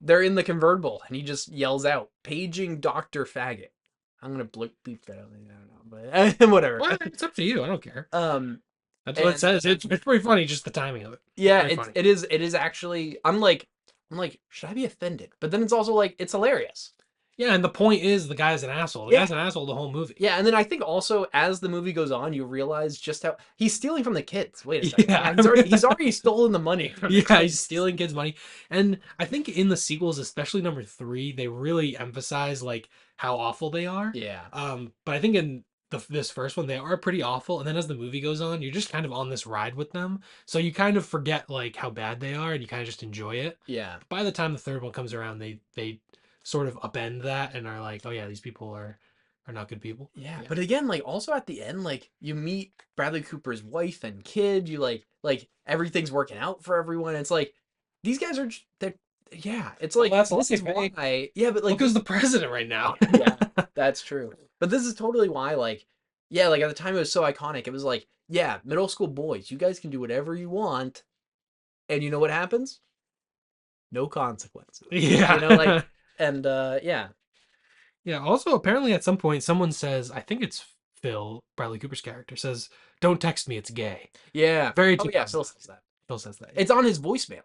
they're in the convertible, and he just yells out, "Paging Doctor Faggot." I'm gonna bleep that out. I don't know, but whatever. Well, it's up to you. I don't care. Um, That's what it and says. It's pretty funny, just the timing of it. It's yeah, very funny. it is actually. I'm like, should I be offended? But then it's also like it's hilarious. Yeah, and the point is the guy's an asshole. The Yeah, guy's an asshole the whole movie. yeah, and then I think also as the movie goes on, you realize just how he's stealing from the kids. Wait a second. Yeah, Yeah, he's already stolen the money from the yeah, he's kids. stealing kids' money. And I think in the sequels, especially number three, they really emphasize like how awful they are. Yeah, But I think in this first one, they are pretty awful. And then as the movie goes on, you're just kind of on this ride with them. So you kind of forget like how bad they are and you kind of just enjoy it. yeah. By the time the third one comes around, they sort of upend that and are like, oh yeah, these people are not good people. Yeah, Yeah. but again, like also at the end, like you meet Bradley Cooper's wife and kid. You like everything's working out for everyone. It's like these guys are they're yeah. It's Well, like that's this is life, eh? why yeah, but like Look who's this the president right now. yeah, that's true. But this is totally why like yeah, like at the time it was so iconic. It was like yeah, middle school boys, you guys can do whatever you want, and you know what happens? No consequences. Like Yeah. and yeah, Yeah. Also, apparently, at some point, someone says, I think it's Phil, Bradley Cooper's character, says, "Don't text me, it's gay." yeah. Very Oh yeah, Phil 2000. says that. Phil says that. It's on his voicemail.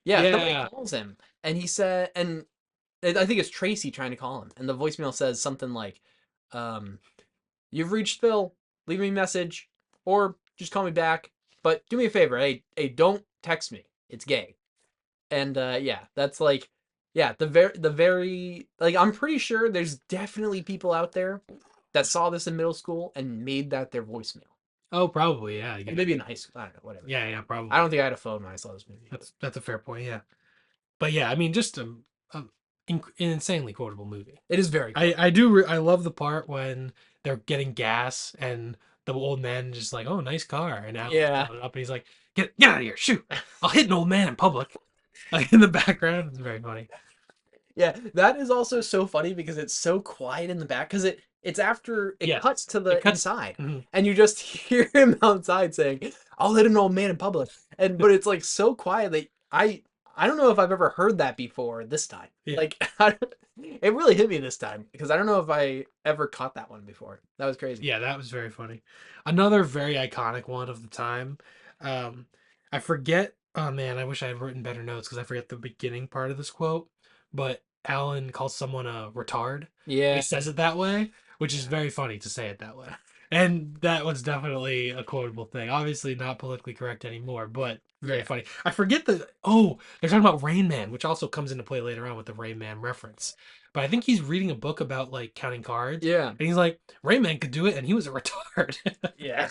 Yeah, somebody Yeah. calls him and he said, and I think it's Tracy trying to call him, and the voicemail says something like, um, "You've reached Phil. Leave me a message, or just call me back. But do me a favor. Hey, don't text me. It's gay." And yeah, that's like, yeah, the very like I'm pretty sure there's definitely people out there that saw this in middle school and made that their voicemail. Oh, probably. Yeah. Or Yeah. maybe in high school. I don't know. Whatever. Yeah. Yeah. I Probably. don't think I had a phone when I saw this movie. But That's a fair point. Yeah. But yeah, I mean, just an insanely quotable movie. it is very I quotable. I do I love the part when they're getting gas and the old man just like, oh, nice car, and Alan's Yeah. pulling it up and he's like, get out of here, shoot! I'll hit an old man in public. Like in the background, it's very funny. Yeah, that is also so funny because it's so quiet in the back because it's after it Yeah, cuts to it the cuts. inside Mhm. and you just hear him outside saying, "I'll hit an old man in public." And but it's like so quiet that I don't know if I've ever heard that before this time. Yeah, Like it really hit me this time because I don't know if I ever caught that one before. That was crazy. yeah, that was very funny. Another very iconic one of the time. Um, I forget. Oh man, I wish I had written better notes because I forget the beginning part of this quote. But Alan calls someone a retard. And he Yeah. says it that way, which is very funny to say it that way. And that was definitely a quotable thing. Obviously not politically correct anymore, but very Yeah. funny. I forget the oh, they're talking about Rain Man, which also comes into play later on with the Rain Man reference. But I think he's reading a book about like counting cards, Yeah. and he's like, Rain Man could do it, and he was a retard. Yeah.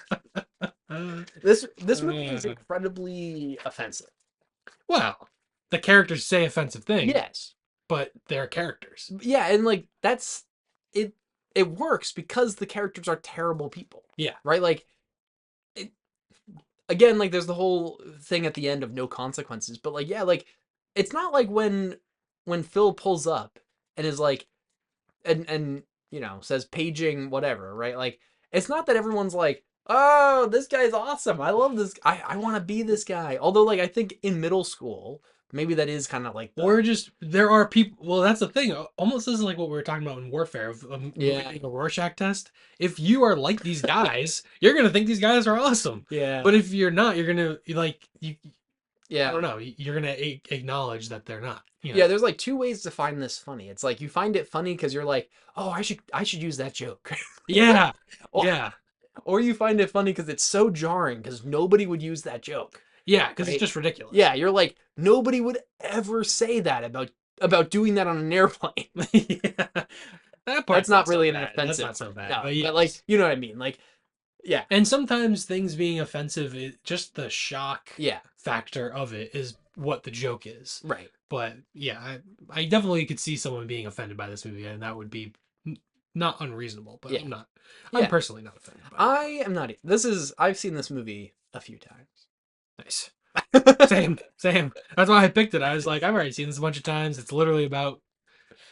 uh, This movie is uh, incredibly offensive. well, the characters say offensive things, Yes. but they're characters. Yeah, and like that's it it works because the characters are terrible people. Yeah. Right? Like it, again, like there's the whole thing at the end of no consequences, but like yeah, like it's not like when Phil pulls up and is like and says paging whatever, right? Like it's not that everyone's like, "Oh, this guy's awesome. I love this. I want to be this guy." Although like I think in middle school, maybe that is kind of like the Or just there are people. Well, that's the thing. Almost is like what we were talking about in Warfare of a movie yeah, being a Rorschach test. If you are like these guys, you're gonna think these guys are awesome. yeah, But if you're not, you're gonna like you. I yeah. don't know. You're gonna acknowledge that they're not. You know. Yeah, there's like two ways to find this funny. It's like you find it funny because you're like, "Oh, I should use that joke," Yeah. or, Yeah. or you find it funny because it's so jarring because nobody would use that joke, Yeah. Because it's right? just ridiculous. Yeah, you're like nobody would ever say that about doing that on an airplane. Yeah. That That's part's not not so really an bad. That's offensive not so part. bad. No, But but like yes. you know what I mean. Like yeah, And sometimes things being offensive, just the shock yeah, factor of it is what the joke is. right. But yeah, I definitely could see someone being offended by this movie, and that would be not unreasonable. But Yeah, I'm not. I'm yeah. personally not offended by I am not. I've seen this movie a few times. it. Nice. Same, same. That's why I picked it. I was like, I've already seen this a bunch of times. It's literally about,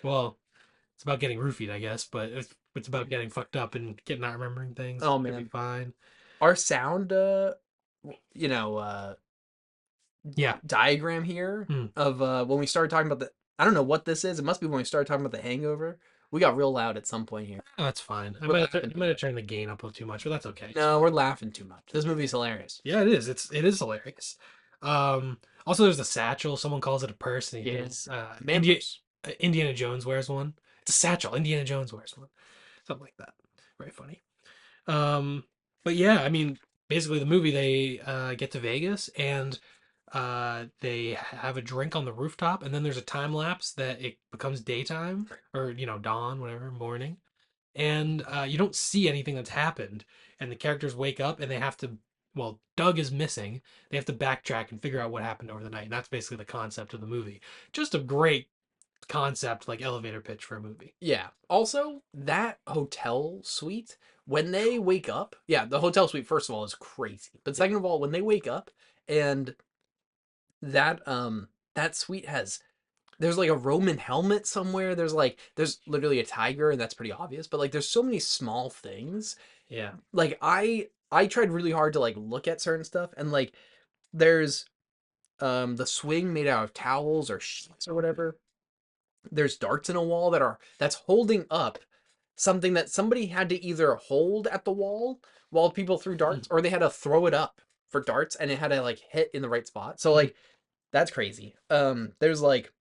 well, it's about getting roofied, I guess, but it's about getting fucked up and getting not remembering things. Oh It'll be man, fine. our sound, you know, Yeah. diagram here Hmm. of when we started talking about the. I don't know what this is. It must be when we started talking about the Hangover. We got real loud at some point here. Oh, that's fine. We're laughing I too might have much. turned the gain up a little too much, but that's okay. It's No, fine. we're laughing too much. This movie's hilarious. Yeah, it is. It is hilarious. Also, there's the satchel. Someone calls it a purse, and he Yeah, does. man purse. Indiana Jones wears one. It's a satchel. Indiana Jones wears one. Something like that. Very funny. Um, but yeah, I mean, basically the movie they get to Vegas and they have a drink on the rooftop, and then there's a time lapse that it becomes daytime or dawn, whatever, morning, and you don't see anything that's happened, and the characters wake up and they have to. Well, Doug is missing. They have to backtrack and figure out what happened over the night, and that's basically the concept of the movie. Just a great concept, like elevator pitch for a movie. Yeah. Also, that hotel suite, when they wake up, yeah, the hotel suite, first of all, is crazy. But Yeah. second of all, when they wake up and that suite has there's like a Roman helmet somewhere. There's literally a tiger, and that's pretty obvious. But like there's so many small things. Yeah. Like I tried really hard to like look at certain stuff, and like there's the swing made out of towels or sheets or whatever. There's darts in a wall that's holding up something that somebody had to either hold at the wall while people threw darts, or they had to throw it up for darts and it had to like hit in the right spot. So like that's crazy. There's like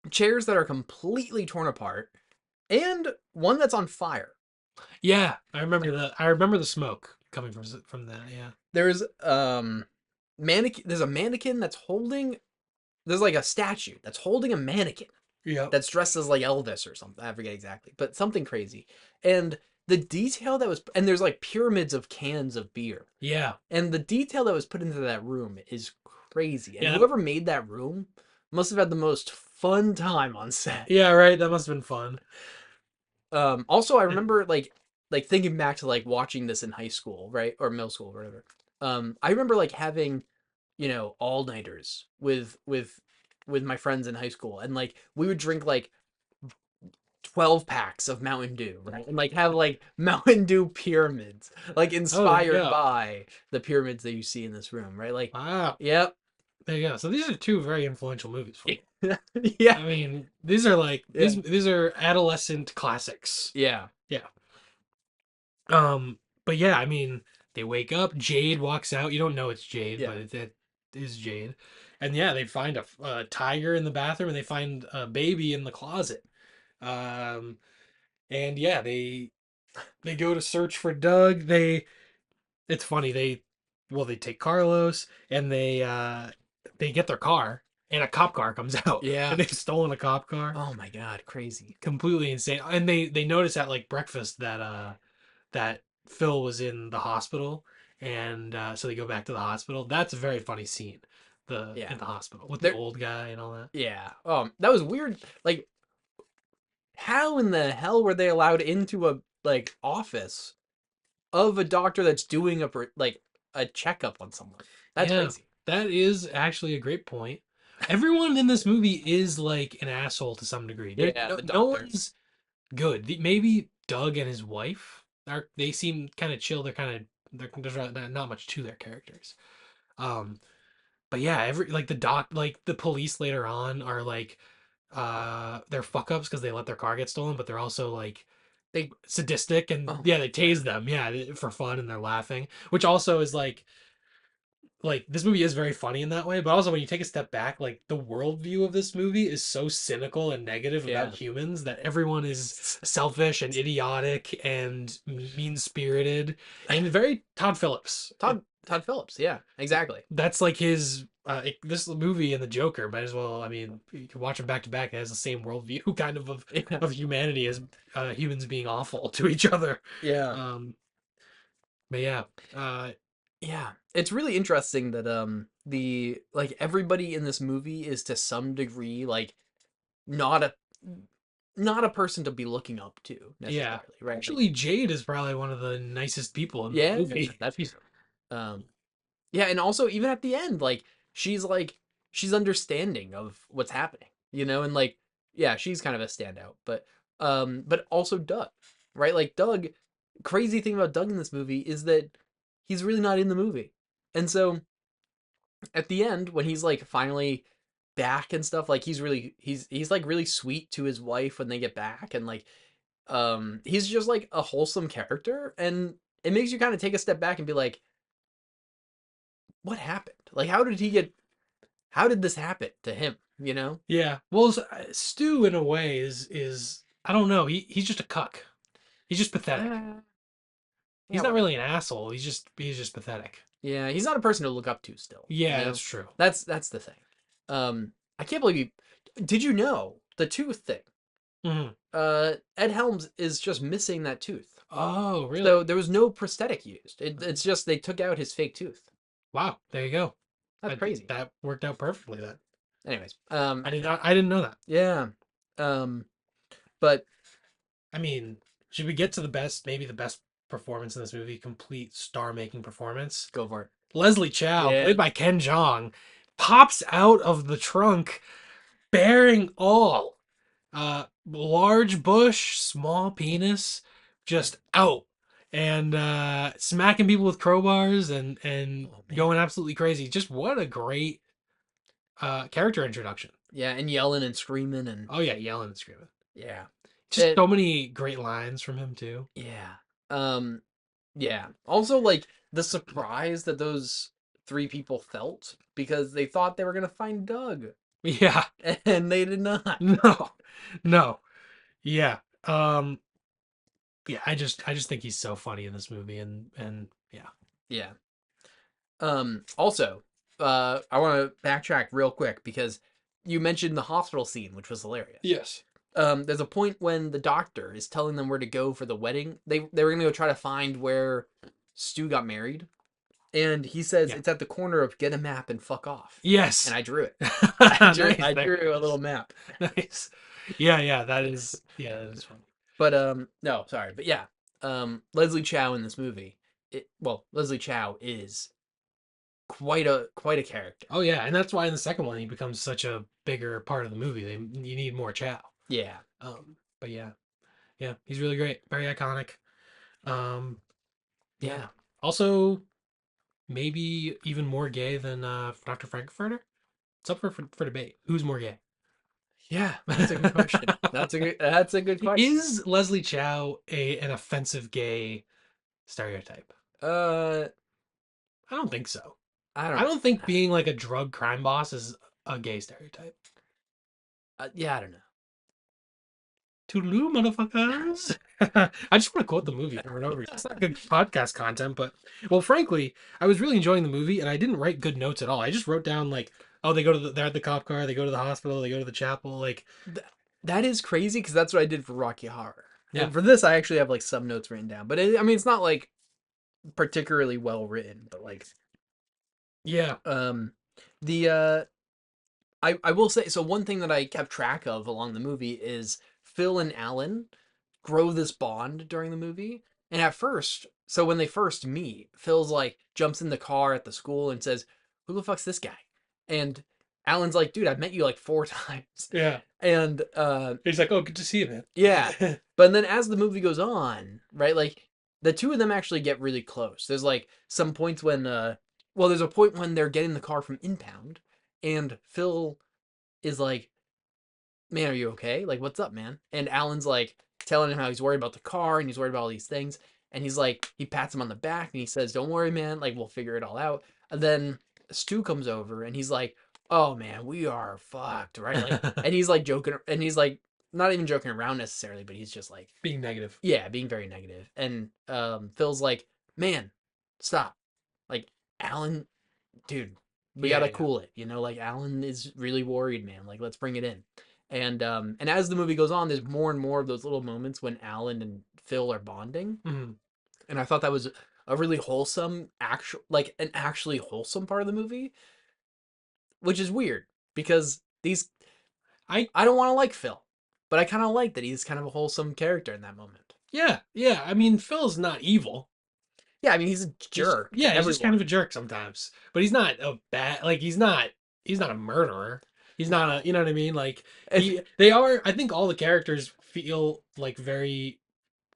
chairs that are completely torn apart and one that's on fire. Yeah, I remember the smoke coming from that. Yeah. There's mannequin there's a mannequin that's holding there's like a statue that's holding a mannequin Yep. that's dressed as like Elvis or something. I forget exactly, but something crazy. And the detail that was and there's like pyramids of cans of beer. Yeah. And the detail that was put into that room is crazy. And Yeah. whoever made that room must have had the most fun time on set. Yeah. Right. That must have been fun. Also I remember like thinking back to like watching this in high school, right? Or middle school or whatever. I remember like having, all-nighters with my friends in high school, and like we would drink like 12 packs of Mountain Dew, right? And like have like Mountain Dew pyramids, like Oh, there you inspired go. by the pyramids that you see in this room, right? Like, Wow. yep. There you go. So these are two very influential movies for you. Yeah. I mean, these are like Yeah. these are adolescent classics. Yeah. Yeah. But yeah, I mean, they wake up. Jade walks out. You don't know it's Jade, Yeah. but it is Jade. And yeah, they find a tiger in the bathroom, and they find a baby in the closet. Um, and yeah, They go to search for Doug. It's funny. They take Carlos and they get their car and a cop car comes out Yeah. and they've stolen a cop car. Oh my god, crazy. Completely insane. And they notice at like breakfast that Phil was in the hospital, and so they go back to the hospital. That's a very funny scene. The Yeah. in the hospital with the There old guy and all that. yeah. That was weird. Like how in the hell were they allowed into a like office of a doctor that's doing like a checkup on someone? That's Yeah, crazy. that is actually a great point. Everyone in this movie is like an asshole to some degree. There, Yeah, no, the no doctor. one's good. Maybe Doug and his wife are. They seem kind of chill. They're kind of. There's not much to their characters. Um, but yeah, every like like the police later on are like, they're fuck ups because they let their car get stolen, but they're also like They sadistic and oh yeah, my they god. tase them, yeah, for fun and they're laughing, which also is like this movie is very funny in that way, but also when you take a step back, like the worldview of this movie is so cynical and negative about Yeah. humans that everyone is selfish and idiotic and mean spirited and very Todd Phillips. Todd Phillips. Yeah, exactly. That's like his this movie and the Joker might as well. I mean, you can watch them back to back. It has the same worldview kind Yeah. of humanity as humans being awful to each other. Yeah. Um, but yeah, uh, Yeah. It's really interesting that the like everybody in this movie is to some degree like not a not a person to be looking up to yeah. necessarily, right? Like Actually, Jade is probably one of the nicest people in the yeah, movie. that's She's true. Um yeah, and also even at the end like she's understanding of what's happening, you know, and like yeah, she's kind of a standout, but also Doug, right? Like Doug, crazy thing about Doug in this movie is that he's really not in the movie. And so at the end when he's like finally back and stuff, like he's like really sweet to his wife when they get back, and like he's just like a wholesome character, and it makes you kind of take a step back and be like, what happened? Like how did this happen to him, you know? yeah. Well, Stu in a way is I don't know. He's just a cuck. He's just pathetic. Uh, He's yeah, not really whatever. an asshole. He's just pathetic. Yeah, he's not a person to look up to still, you Yeah, know? that's true. That's the thing. I can't believe you did you know the tooth thing? Hmm. Ed Helms is just missing that tooth. Oh, So really? there was no prosthetic used. It's just they took out his fake tooth. Wow. There you go. That's crazy. That worked out perfectly then. Anyways, I didn't know that. yeah. Um, but I mean, should we get to maybe the best performance in this movie, complete star-making performance? go for it. Leslie Chow, Yeah. played by Ken Jeong, pops out of the trunk bearing all. Large bush, small penis, just out. And smacking people with crowbars and Oh man. going absolutely crazy. Just what a great character introduction. Yeah, and yelling and screaming and Oh yeah, yelling and screaming. yeah. Just It so many great lines from him too. yeah. Um yeah. Also like the surprise that those three people felt because they thought they were gonna find Doug Yeah. and they did not. No. No. Yeah. Yeah, I just think he's so funny in this movie and yeah. Yeah. Also, I want to backtrack real quick because you mentioned the hospital scene, which was hilarious. Yes. There's a point when the doctor is telling them where to go for the wedding. They were gonna go try to find where Stu got married, and he says Yeah. it's at the corner of get a map and fuck off. And Yes. I drew it. Nice. I There drew it a little is. map. Nice. Yeah, that is funny. But no, sorry, but yeah, Leslie Chow in this movie. Leslie Chow is quite a character. Oh yeah, and that's why in the second one he becomes such a bigger part of the movie. You need more Chow. Yeah, But yeah, yeah, he's really great, very iconic. Um, yeah. yeah, Also, maybe even more gay than Dr. Frankfurter. It's up for debate. Who's more gay? yeah. That's a good question. That's a good question. Is Leslie Chow an offensive gay stereotype? Uh, I don't think so. I I don't. don't think being like a drug crime boss is a gay stereotype. Yeah, I don't know. Toodaloo, motherfuckers. I just want to quote the movie over and over. It's not good podcast content, but well, frankly, I was really enjoying the movie, and I didn't write good notes at all. I just wrote down like, oh, they're at the cop car, they go to the hospital, they go to the chapel, like, Th- that is crazy because that's what I did for Rocky Horror. yeah, For this, I actually have like some notes written down, but I mean, it's not like particularly well written. But like, yeah, um, the I will say so. One thing that I kept track of along the movie is Phil and Alan grow this bond during the movie. And at first, so when they first meet, Phil's like jumps in the car at the school and says, "Who the fuck's this guy?" And Alan's like, "Dude, I've met you like 4 times." yeah. And He's like, oh, good to see you, yeah. man. But then as the movie goes on, right, like the two of them actually get really close. There's like some points when well, there's a point when they're getting the car from impound and Phil is like, "Man, are you okay? Like, what's up, man?" And Alan's like telling him how he's worried about the car and he's worried about all these things. And he's like, he pats him on the back and he says, "Don't worry, man. Like, we'll figure it all out." And then Stu comes over and he's like, "Oh man, we are fucked, right?" Like, and he's like joking, and he's like not even joking around necessarily, but he's just like, Being negative. yeah, being very negative. And Phil's like, "Man, stop. Like, Alan, dude, we Yeah, gotta yeah. cool it. You know, like Alan is really worried, man. Like, let's bring it in." And as the movie goes on, there's more and more of those little moments when Alan and Phil are bonding, Mhm. and I thought that was a really wholesome, actual, like an actually wholesome part of the movie, which is weird because these I I don't want to like Phil, but I kind of like that he's kind of a wholesome character in that moment. Yeah, yeah. I mean, Phil's not evil. Yeah, I mean he's a jerk to He's just kind everyone. of a jerk sometimes. But he's not a bad like he's not a murderer. He's not a No, you know what I mean? Like if they are I think all the characters feel like very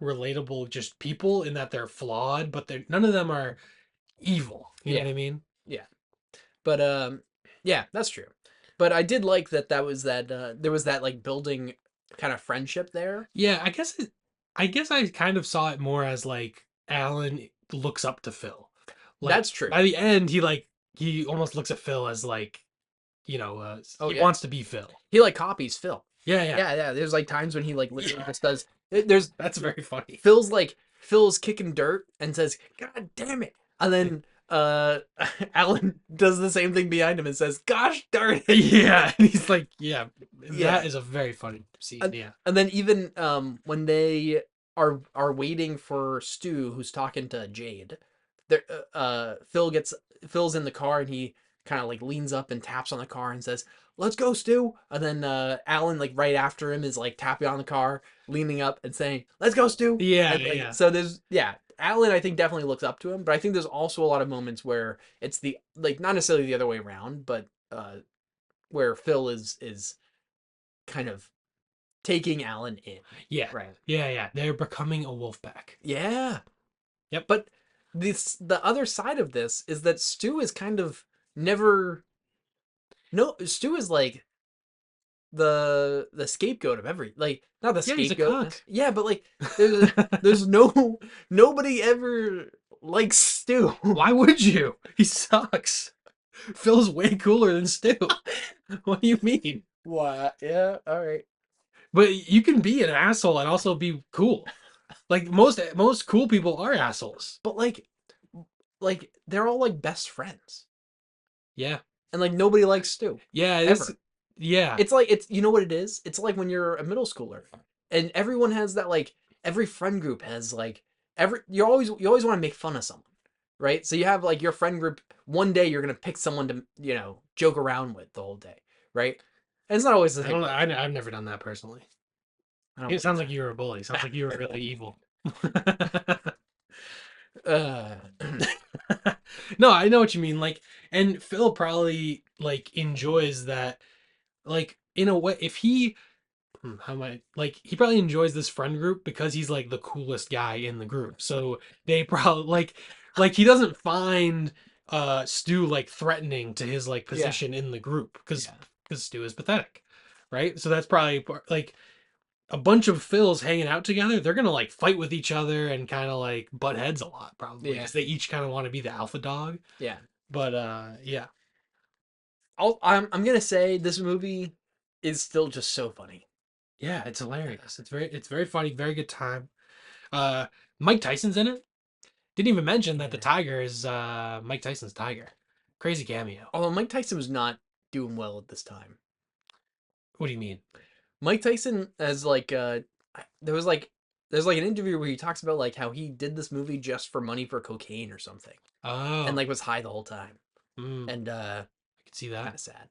relatable just people in that they're flawed, but they're none of them are evil. You know yeah, what I mean? yeah. But yeah, that's true. But I did like that there was that like building kind of friendship there. Yeah, I guess I kind of saw it more as like Alan looks up to Phil. Like That's true. by the end he almost looks at Phil as like, Oh he yeah. wants to be Phil. He like copies Phil. Yeah, yeah. Yeah, yeah. There's like times when he like literally Yeah. just does there's That's very funny. Phil's kicking dirt and says, "God damn it." And then Alan does the same thing behind him and says, "Gosh darn it." Yeah, and he's like, yeah, Yeah. that is a very funny scene. And, Yeah. and then even when they are waiting for Stu who's talking to Jade, there Phil's in the car and he kind of like leans up and taps on the car and says, "Let's go, Stu." And then Alan like right after him is like tapping on the car, leaning up and saying, "Let's go, Stu." Yeah, And like yeah. so there's yeah, Alan I think definitely looks up to him, but I think there's also a lot of moments where it's the like not necessarily the other way around, but where Phil is kind of taking Alan in. Yeah. Right. Yeah, yeah. They're becoming a wolf pack. Yeah. Yep. But the other side of this is that Stu is kind of never no Stu is like the scapegoat of every like not the Yeah, he's a scapegoat. cuck. Yeah, but like there's no nobody ever likes Stu. Why would you? He sucks. Phil's way cooler than Stu. What do you mean? What? Yeah, all right. But you can be an asshole and also be cool. Like most cool people are assholes. But like they're all like best friends. Yeah. And like nobody likes Stu Yeah, it is. ever. Yeah. It's like it's you know what it is? It's like when you're a middle schooler and everyone has that like every friend group has like every you always want to make fun of someone, right? So you have like your friend group one day you're going to pick someone to, joke around with the whole day, right? And it's not always the I same don't know. person. I've never done that personally. I don't It believe sounds like you were a bully. Sounds like you were really evil. that. No, I know what you mean. Like, and Phil probably like enjoys that. Like, in a way, if he, how am I like, he probably enjoys this friend group because he's like the coolest guy in the group. So they probably like he doesn't find Stu like threatening to his like Yeah. position in the group Yeah. because Stu is pathetic, right? So that's probably like a bunch of Phils hanging out together, they're gonna like fight with each other and kind of like butt heads a lot probably Yeah. because they each kind of want to be the alpha dog. Yeah. But yeah, I'm going to say this movie is still just so funny. Yeah, it's hilarious. It's very funny, very good time. Uh, Mike Tyson's in it. Didn't even mention that the Yeah. tiger is Mike Tyson's tiger. Crazy cameo. Although Mike Tyson was not doing well at this time. What do you mean? Mike Tyson as like there was like there's like an interview where he talks about like how he did this movie just for money for cocaine or something, and Oh, like was high the whole time, and I can see that. kind of sad.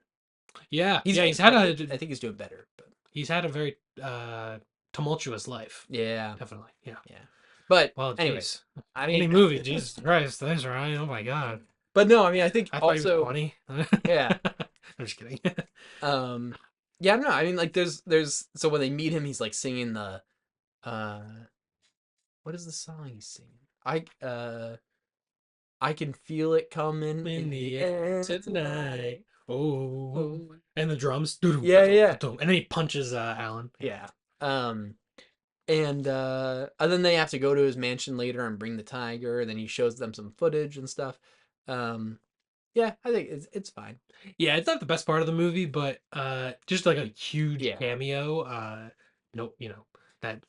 Yeah, He's yeah. I think he's doing better, but He's had a very tumultuous life. yeah, Definitely. Yeah. yeah. But Well, anyways, jeez. I Funny mean, movie. Jesus Christ. That's right. Oh my God. but no, I mean, I think I thought he was also, funny. I'm yeah, just kidding. um, yeah, no, I mean, like, there's, so when they meet him, he's like singing the, uh, what is the song he's singing? I can feel it coming In in the the air air tonight. tonight. Oh. Oh. And the drums. Doo-doo, Yeah, da-dum, yeah, da-dum. And then he punches Alan. Yeah. yeah. Um, and then they have to go to his mansion later and bring the tiger, and then he shows them some footage and stuff. Um, yeah, I think it's fine. Yeah, it's not the best part of the movie, but just like a huge Yeah. cameo. No, that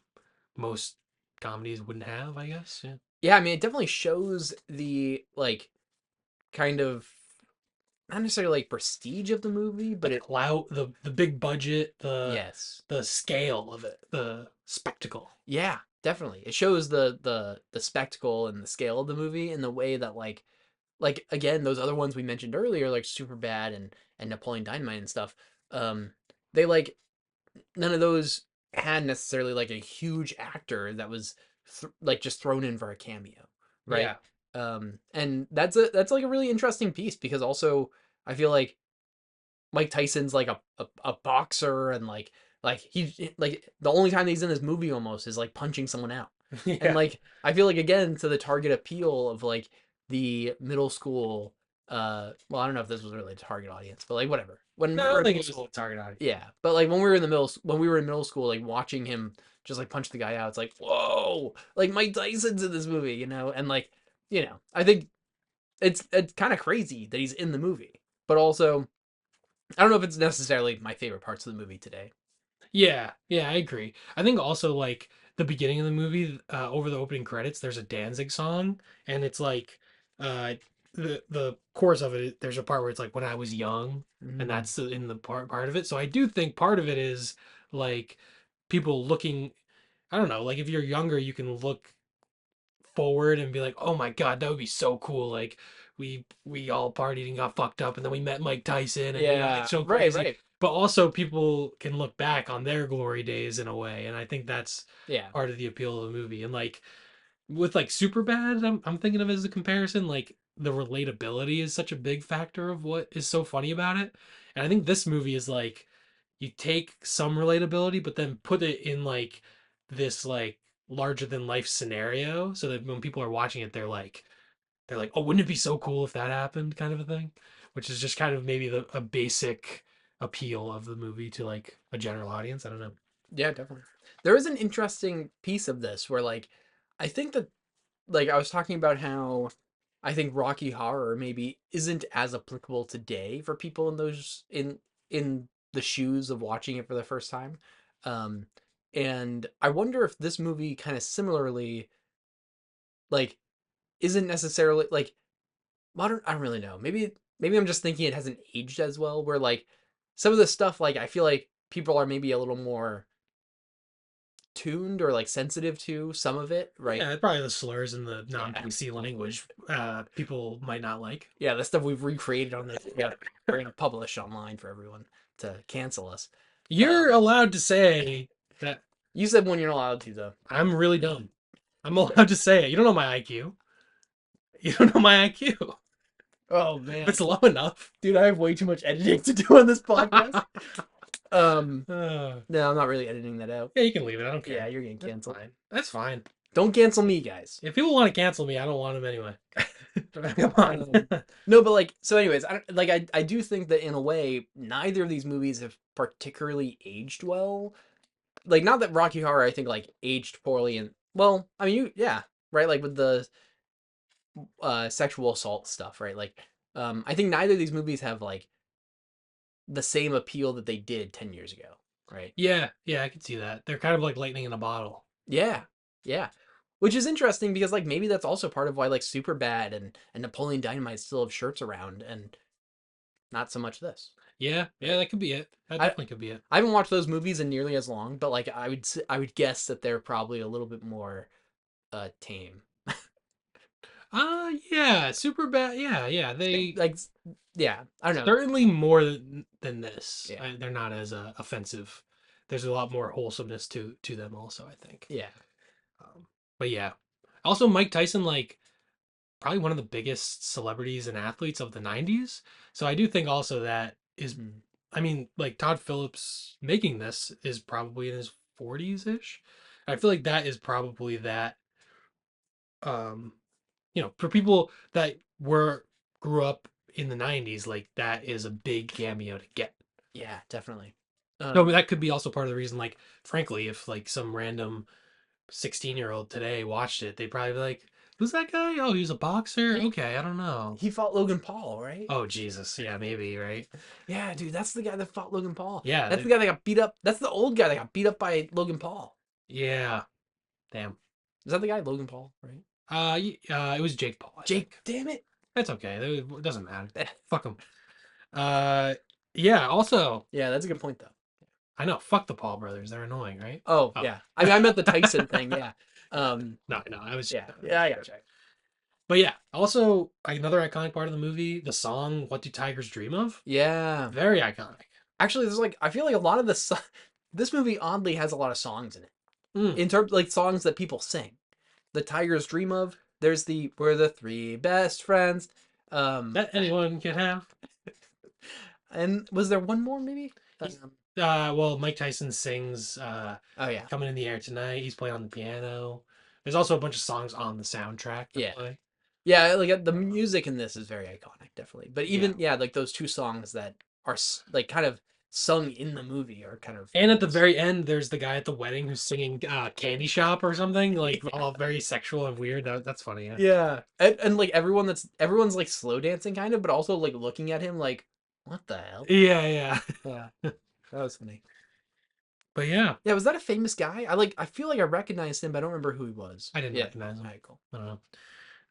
most comedies wouldn't have, I guess. Yeah. Yeah, I mean, it definitely shows the like kind of not necessarily like prestige of the movie, The but it clout, the big budget, the yes. the scale of it, the spectacle. Yeah, definitely. It shows the spectacle and the scale of the movie in the way that like again, those other ones we mentioned earlier, like Super Bad and Napoleon Dynamite and stuff, they like none of those had necessarily like a huge actor that was like just thrown in for a cameo, right? Yeah. And that's like a really interesting piece because also I feel like Mike Tyson's like a boxer and like he like the only time he's in this movie almost is like punching someone out. And Yeah. like I feel like again to the target appeal of like the middle school well I don't know if this was really a target audience, but like whatever. When No, we I were don't in think middle it was school, a target audience. yeah, but like when we were in middle school, like watching him just like punch the guy out, it's like, whoa, like Mike Tyson's in this movie, and like, I think it's kind of crazy that he's in the movie, but also I don't know if it's necessarily my favorite parts of the movie today. Yeah, yeah, I agree. I think also like the beginning of the movie, over the opening credits, there's a Danzig song, and it's like uh the chorus of it. There's a part where it's like when I was young, and Mm. that's in the part of it. So I do think part of it is like people looking. I don't know, like if you're younger, you can look forward and be like, "Oh my God, that would be so cool!" Like we all partied and got fucked up, and then we met Mike Tyson, and Yeah, it's so right, crazy. right. But also, people can look back on their glory days in a way, and I think that's Yeah, part of the appeal of the movie. And like with like Superbad, I'm thinking of as a comparison, like the relatability is such a big factor of what is so funny about it. And I think this movie is like you take some relatability, but then put it in like this like larger than life scenario, so that when people are watching it, they're like, oh, wouldn't it be so cool if that happened, kind of a thing, which is just kind of maybe a basic appeal of the movie to like a general audience. I don't know. yeah, definitely. There is an interesting piece of this where like I think that like I was talking about how I think Rocky Horror maybe isn't as applicable today for people in those in the shoes of watching it for the first time. Um and I wonder if this movie kind of similarly like isn't necessarily like modern. I don't really know. Maybe I'm just thinking it hasn't aged as well where like some of the stuff like I feel like people are maybe a little more tuned or like sensitive to some of it, right? Yeah, probably the slurs and the Yeah. non-PC language people might not like. Yeah, the stuff we've recreated on this, yeah, we're gonna publish online for everyone to cancel us. You're Um, allowed to say that you said when you're not allowed to though. I'm really dumb. I'm allowed to say it. You don't know my IQ. You don't know my IQ. Oh If man, it's low enough. dude, I have way too much editing to do on this podcast. Um, Uh, no, I'm not really editing that out. yeah, you can leave it. I don't Yeah, care. you're getting That's canceled. fine. That's fine. Don't cancel me, guys. If people want to cancel me, I don't want them anyway. Come on. Um, no, but like, so, anyways, I do think that in a way, neither of these movies have particularly aged well. Like, not that Rocky Horror, I think, like aged poorly, and well, I mean, yeah, right, like with the sexual assault stuff, right? Like, I think neither of these movies have like the same appeal that they did 10 years ago. right? Yeah, yeah, I can see that. They're kind of like lightning in a bottle. Yeah, yeah. Which is interesting because like maybe that's also part of why like Superbad and Napoleon Dynamite still have shirts around and not so much this, Yeah, yeah, right? that could be it. That I definitely could be it. I haven't watched those movies in nearly as long, but like I would guess that they're probably a little bit more tame. Yeah, super bad. Yeah, yeah, they Like yeah, I don't know. certainly more than this. Yeah. They're not as offensive. There's a lot more wholesomeness to them also, I think. Yeah. But yeah. Also Mike Tyson, like, probably one of the biggest celebrities and athletes of the 90s. So I do think also that is, Mm. I mean, like Todd Phillips making this is probably in his 40s ish. I feel like that is probably that, um, for people that grew up in the 90s, like that is a big cameo to get. Yeah, definitely. No, but Um that could be also part of the reason, like, frankly, if like some random 16-year-old today watched it, they'd probably be like, who's that guy? Oh, he was a boxer? he Okay, I don't know. he fought Logan Paul, right? Oh, Jesus. Yeah, maybe, right? Yeah, dude, that's the guy that fought Logan Paul. Yeah, That's the guy that got beat up. That's the old guy that got beat up by Logan Paul. yeah. Damn. Is that the guy, Logan Paul, right? It was Jake Paul, I Jake, think. damn it. That's okay. It doesn't matter. Fuck him. Uh, yeah. Also, Yeah, that's a good point though. I know. Fuck the Paul brothers. They're annoying, right? Oh, Oh, yeah. I mean, I meant the Tyson thing. Yeah. Um, no, no. I was. yeah. Yeah, I gotcha. But yeah. Also, another iconic part of the movie, the song "What Do Tigers Dream Of." Yeah. Very iconic. Actually, there's like I feel like a lot of this movie oddly has a lot of songs in it. Mm, In terms like songs that people sing. The Tigers Dream Of. There's the We're the Three Best Friends. Um, that anyone can have. and was there one more maybe? Well, Mike Tyson sings Oh yeah. "Coming in the Air Tonight." He's playing on the piano. There's also a bunch of songs on the soundtrack that Yeah. play. Yeah, like the music in this is very iconic, definitely. But Yeah. even yeah, like those two songs that are like kind of sung in the movie are kind of And at the very end, there's the guy at the wedding who's singing "Candy Shop" or something, like yeah. all very sexual and weird. That's funny. Yeah. Yeah. And like everyone's like slow dancing kind of, but also like looking at him like what the hell? Yeah, yeah. Yeah. That was funny. But yeah, Yeah, was that a famous guy? I feel like I recognized him, but I don't remember who he was. I didn't Yeah. recognize All him. right, cool. I don't know.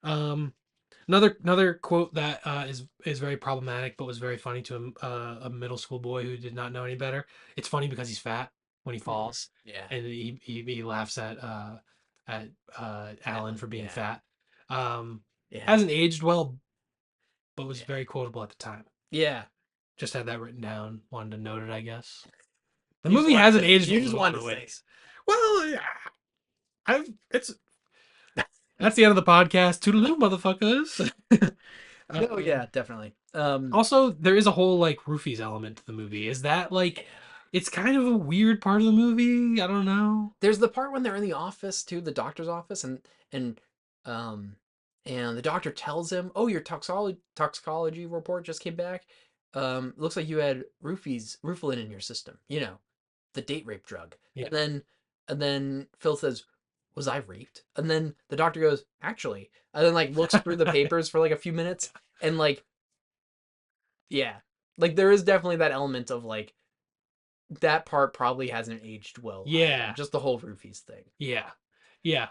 Um, another quote that is very problematic, but was very funny to a middle school boy who did not know any better. It's funny because he's fat when he Mhm. falls, Yeah. and he laughs at Alan Alan. for being Yeah. fat. Um, Yeah. hasn't aged well, but was Yeah. very quotable at the time. Yeah. Just had that written down. Wanted to note it, I guess. The You just movie wanted hasn't to aged you well in just a lot wanted of to say ways. Well, yeah, I've it's that's the end of the podcast. Toodaloo, motherfuckers. no, um, yeah, definitely. Also, there is a whole like roofies element to the movie. Is that Yeah. like it's kind of a weird part of the movie? I don't know. There's the part when they're in the office too, the doctor's office, and um and the doctor tells him, "Oh, your toxicology report just came back. Looks like you had rufalin in your system. You know, the date rape drug." Yeah. And then Phil says, "Was I raped?" And then the doctor goes, "Actually," and then like looks through the papers for like a few minutes, and like yeah, like there is definitely that element of like that part probably hasn't aged well either. Yeah. Just the whole roofies thing. Yeah. Yeah.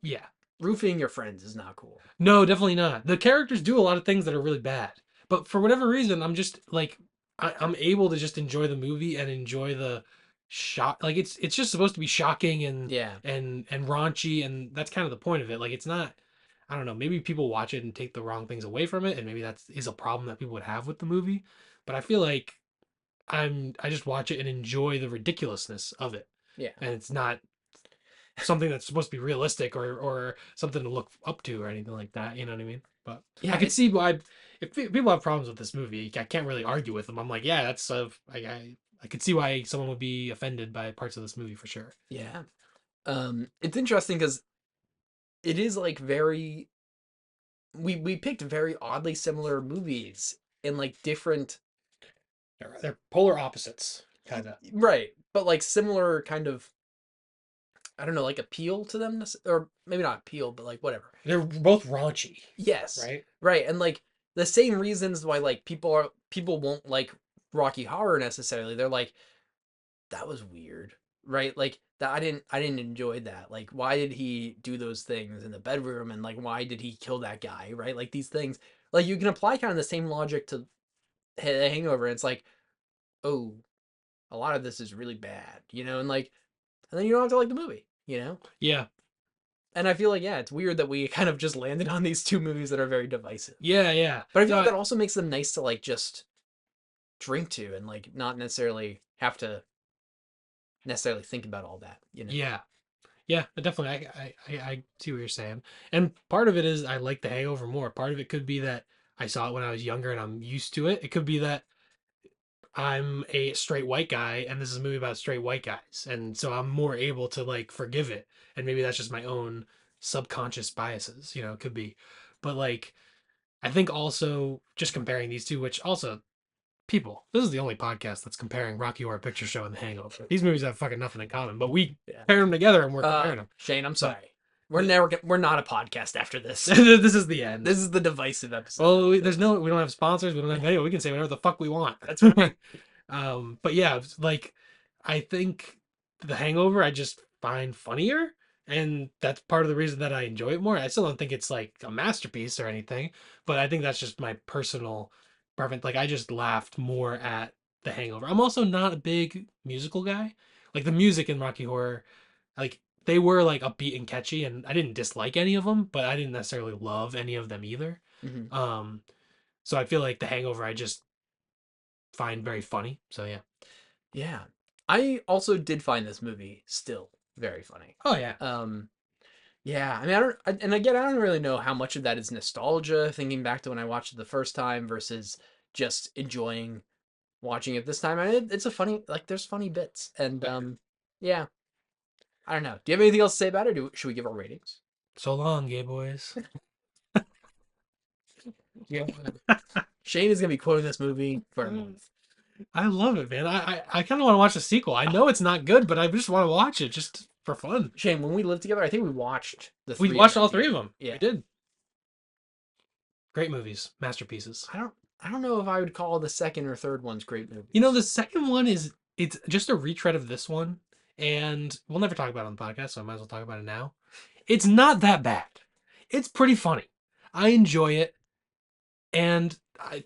Yeah. Roofing your friends is not cool. No, definitely not. The characters do a lot of things that are really bad, but for whatever reason, I'm just like I'm able to just enjoy the movie and enjoy the shock. Like it's just supposed to be shocking Yeah. and raunchy, and that's kind of the point of it. Like it's not. I don't know. Maybe people watch it and take the wrong things away from it, and maybe that is a problem that people would have with the movie. But I feel like I just watch it and enjoy the ridiculousness of it, Yeah. and it's not something that's supposed to be realistic or something to look up to or anything like that. You know what I mean? But I Yeah. could see why if people have problems with this movie, I can't really argue with them. I'm like, yeah, that's I could see why someone would be offended by parts of this movie for sure. Yeah. It's interesting because it is like very we picked very oddly similar movies in like different They're polar opposites, kind of. right, but like similar kind of I don't know, like appeal to them or maybe not appeal, but like whatever. They're both raunchy, Yes. right? Right. And like the same reasons why like people won't like Rocky Horror necessarily. They're like that was weird, right? Like that I didn't enjoy that. Like why did he do those things in the bedroom and like why did he kill that guy, right? Like these things like you can apply kind of the same logic to the Hangover and it's like, "Oh, a lot of this is really bad," and like and then you don't have to like the movie. Yeah, And I feel like yeah, it's weird that we kind of just landed on these two movies that are very divisive. yeah, yeah. But I feel like No, that also makes them nice to like just drink to and like not necessarily have to necessarily think about all that. yeah, yeah. Definitely, I see what you're saying. And part of it is I like The Hangover more. Part of it could be that I saw it when I was younger and I'm used to it. It could be that I'm a straight white guy and this is a movie about straight white guys, and so I'm more able to like forgive it. And maybe that's just my own subconscious biases. It could be, but like I think also just comparing these two, which also people, this is the only podcast that's comparing Rocky Horror Picture Show and The Hangover. These movies have fucking nothing in common, but we Yeah. pair them together and we're comparing them. Shane, I'm But sorry. We're not a podcast after this. this is the end. This is the divisive episode. Well, we don't have sponsors. We don't have video. We can say whatever the fuck we want. That's right. But yeah, like I think The Hangover I just find funnier, and that's part of the reason that I enjoy it more. I still don't think it's like a masterpiece or anything, but I think that's just my personal preference. Like I just laughed more at The Hangover. I'm also not a big musical guy. Like the music in Rocky Horror, like they were like upbeat and catchy, and I didn't dislike any of them, but I didn't necessarily love any of them either. Hmm. Um, so I feel like The Hangover I just find very funny. So yeah. Yeah. I also did find this movie still very funny. Oh yeah. Um, yeah, I mean, and again, I don't really know how much of that is nostalgia, thinking back to when I watched it the first time versus just enjoying watching it this time. It's a funny, like, there's funny bits, and yeah, I don't know. Do you have anything else to say about it? Or should we give our ratings? So long, gay boys. Yeah. Shane is gonna be quoting this movie for a month. I love it, man. I kind of want to watch the sequel. I know it's not good, but I just want to watch it just for fun. Shane, when we lived together, I think we watched the We three of watched them all three of together. them. Yeah, We did. Great movies, masterpieces. I don't know if I would call the second or third ones great The movies. second one it's just a retread of this one, and we'll never talk about it on the podcast, so I might as well talk about it now. It's not that bad. It's pretty funny. I enjoy it. And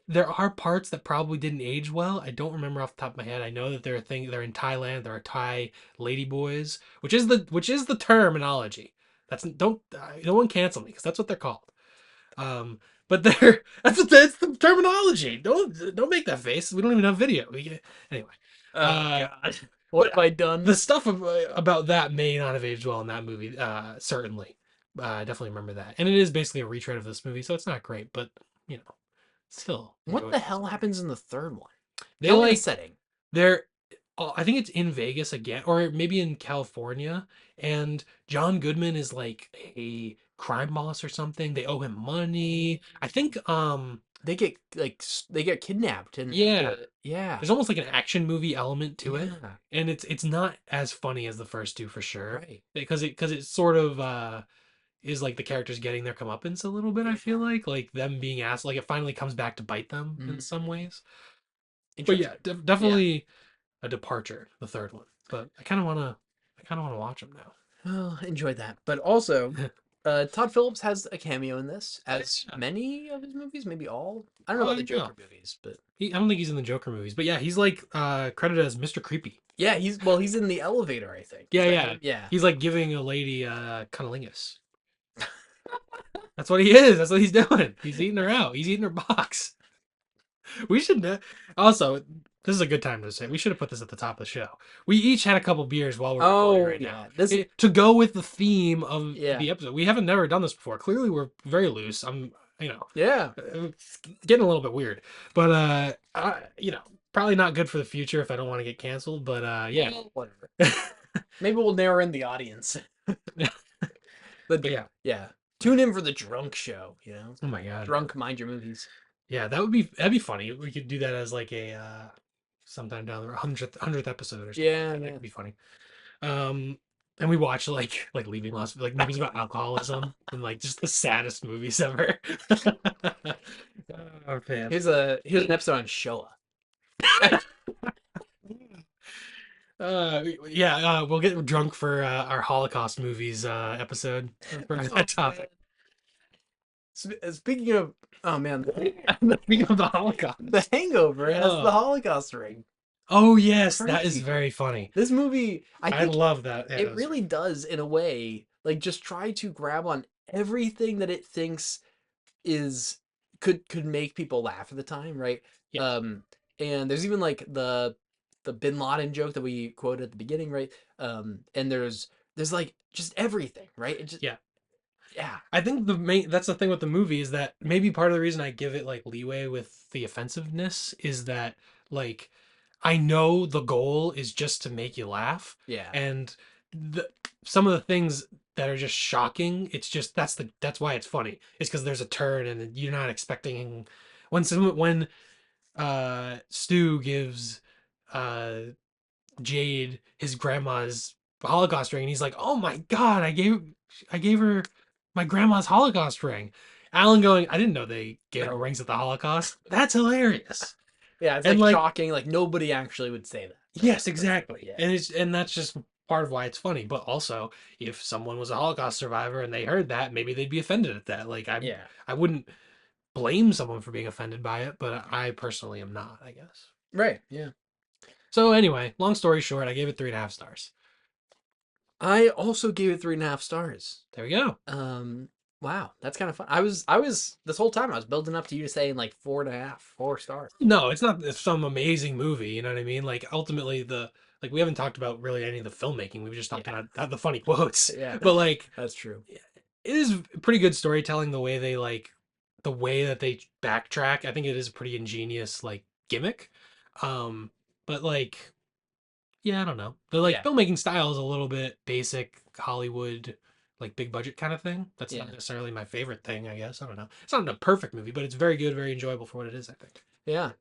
there are parts that probably didn't age well. I don't remember off the top of my head. I know that they're in Thailand. There are Thai ladyboys, which is the terminology. That's don't no one cancel me because that's what they're called. But they're that's the terminology. Don't make that face. We don't even have video. Anyway, Oh uh, God, what but have I done? the stuff about that may not have aged well in that movie. Certainly, I definitely remember that. And it is basically a retread of this movie, so it's not great, but you know still What the enjoyable. hell happens in the third one? They Tell me the like setting. they're I think it's in Vegas again or maybe in California, and John Goodman is like a crime boss or something. They owe him money. I think They get they get kidnapped and have yeah, to. Yeah, there's almost like an action movie element to it. yeah, And it's not as funny as the first two for sure. right. Because it sort of is like the characters getting their comeuppance a little bit, I feel Yeah. like them being asked like it finally comes back to bite them in Mhm. some ways. But yeah, Interesting. Yeah. definitely a departure, the third one. But I kind of want to watch them now. Oh, enjoyed that. But also, Todd Phillips has a cameo in this, Oh as yeah. many of his movies, maybe all. I don't know Oh about the yeah. Joker movies, but I don't think he's in the Joker movies, but yeah, he's like credited as Mr. Creepy. yeah, he's in the elevator, I think. Yeah, Is that yeah. him? Yeah. He's like giving a lady cunnilingus. That's what he is. That's what he's doing. He's eating her out. He's eating her box. We should also. This is a good time to say we should have put this at the top of the show. We each had a couple beers while we're recording Oh right now yeah. This. to go with the theme of Yeah. the episode. We haven't never done this before. Clearly, we're very loose. I'm, Yeah. it's getting a little bit weird, but probably not good for the future if I don't want to get canceled. But yeah, Well, whatever. Maybe we'll narrow in the audience. but But yeah. yeah, tune in for the drunk show. Oh my god. Drunk mind your movies. Yeah, that'd be funny. We could do that as like a sometime down the road, hundredth episode or something like Yeah, that. That yeah. could be funny. Um, and we watch like Leaving Las like movies about alcoholism and like just the saddest movies ever. Oh man. Here's an episode on Showa. Yeah, we'll get drunk for our Holocaust movies episode for Oh that man. topic. Speaking of, oh man, Speaking of the the Holocaust. Hangover has the Oh, Holocaust ring. oh yes, that is Crazy. very funny. This movie, I I think love that. Yeah, that it was really does in a way, like just try to grab on everything that it thinks is could make people laugh at the time, right? yeah, Um, and there's even like the Bin Laden joke that we quoted at the beginning, right? And there's like just everything, right? It just yeah. yeah, I think the main that's the thing with the movie is that maybe part of the reason I give it like leeway with the offensiveness is that like I know the goal is just to make you laugh yeah, and the some of the things that are just shocking, it's just that's why it's funny. It's because there's a turn and you're not expecting when Stu gives uh Jade his grandma's Holocaust ring, and he's like, "Oh my god, I gave her my grandma's Holocaust ring." Alan going, "I didn't know they gave her rings at the Holocaust." That's hilarious. yeah. It's And like like, shocking. Like nobody actually would say that. yes, exactly. Yeah, And that's just part of why it's funny. But also, if someone was a Holocaust survivor and they heard that, maybe they'd be offended at that. Like yeah, I wouldn't blame someone for being offended by it, but I personally am not, I guess. right, yeah. So anyway, long story short, I gave it 3.5 stars. I also gave it 3.5 stars. There we go. Um, wow, that's kind of fun. I was this whole time I was building up to you saying like 4.5, 4 stars. No, it's not some amazing movie. You know what I mean? Like ultimately, we haven't talked about really any of the filmmaking. We've just talked Yeah, about the funny quotes. yeah, But like, that's true. it is pretty good storytelling. The way that they backtrack. I think it is a pretty ingenious like gimmick. Um, but like, yeah, I don't know. The like Yeah, filmmaking style is a little bit basic Hollywood, like big budget kind of thing. That's not yeah, necessarily my favorite thing. I guess I don't know. It's not a perfect movie, but it's very good, very enjoyable for what it is. I think. yeah.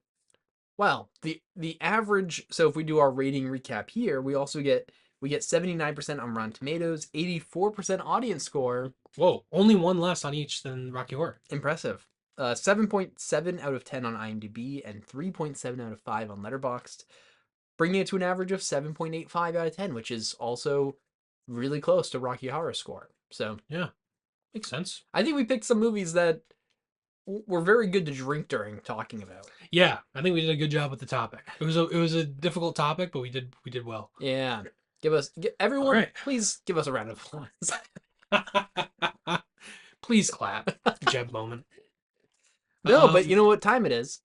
Well, the average. So if we do our rating recap here, we get 79% on Rotten Tomatoes, 84% audience score. Whoa, only one less on each than Rocky Horror. Impressive. 7.7 out of 10 on IMDb and 3.7 out of 5 on Letterboxd, bringing it to an average of 7.85 out of 10, which is also really close to Rocky Horror score. So Yeah, makes sense. I think we picked some movies that were very good to drink during talking about. Yeah, I think we did a good job with the topic. It was a difficult topic, but we did well. Yeah. All Everyone, right. please give us a round of applause. Please clap. Jeb moment. No, but you Um, know what time it is?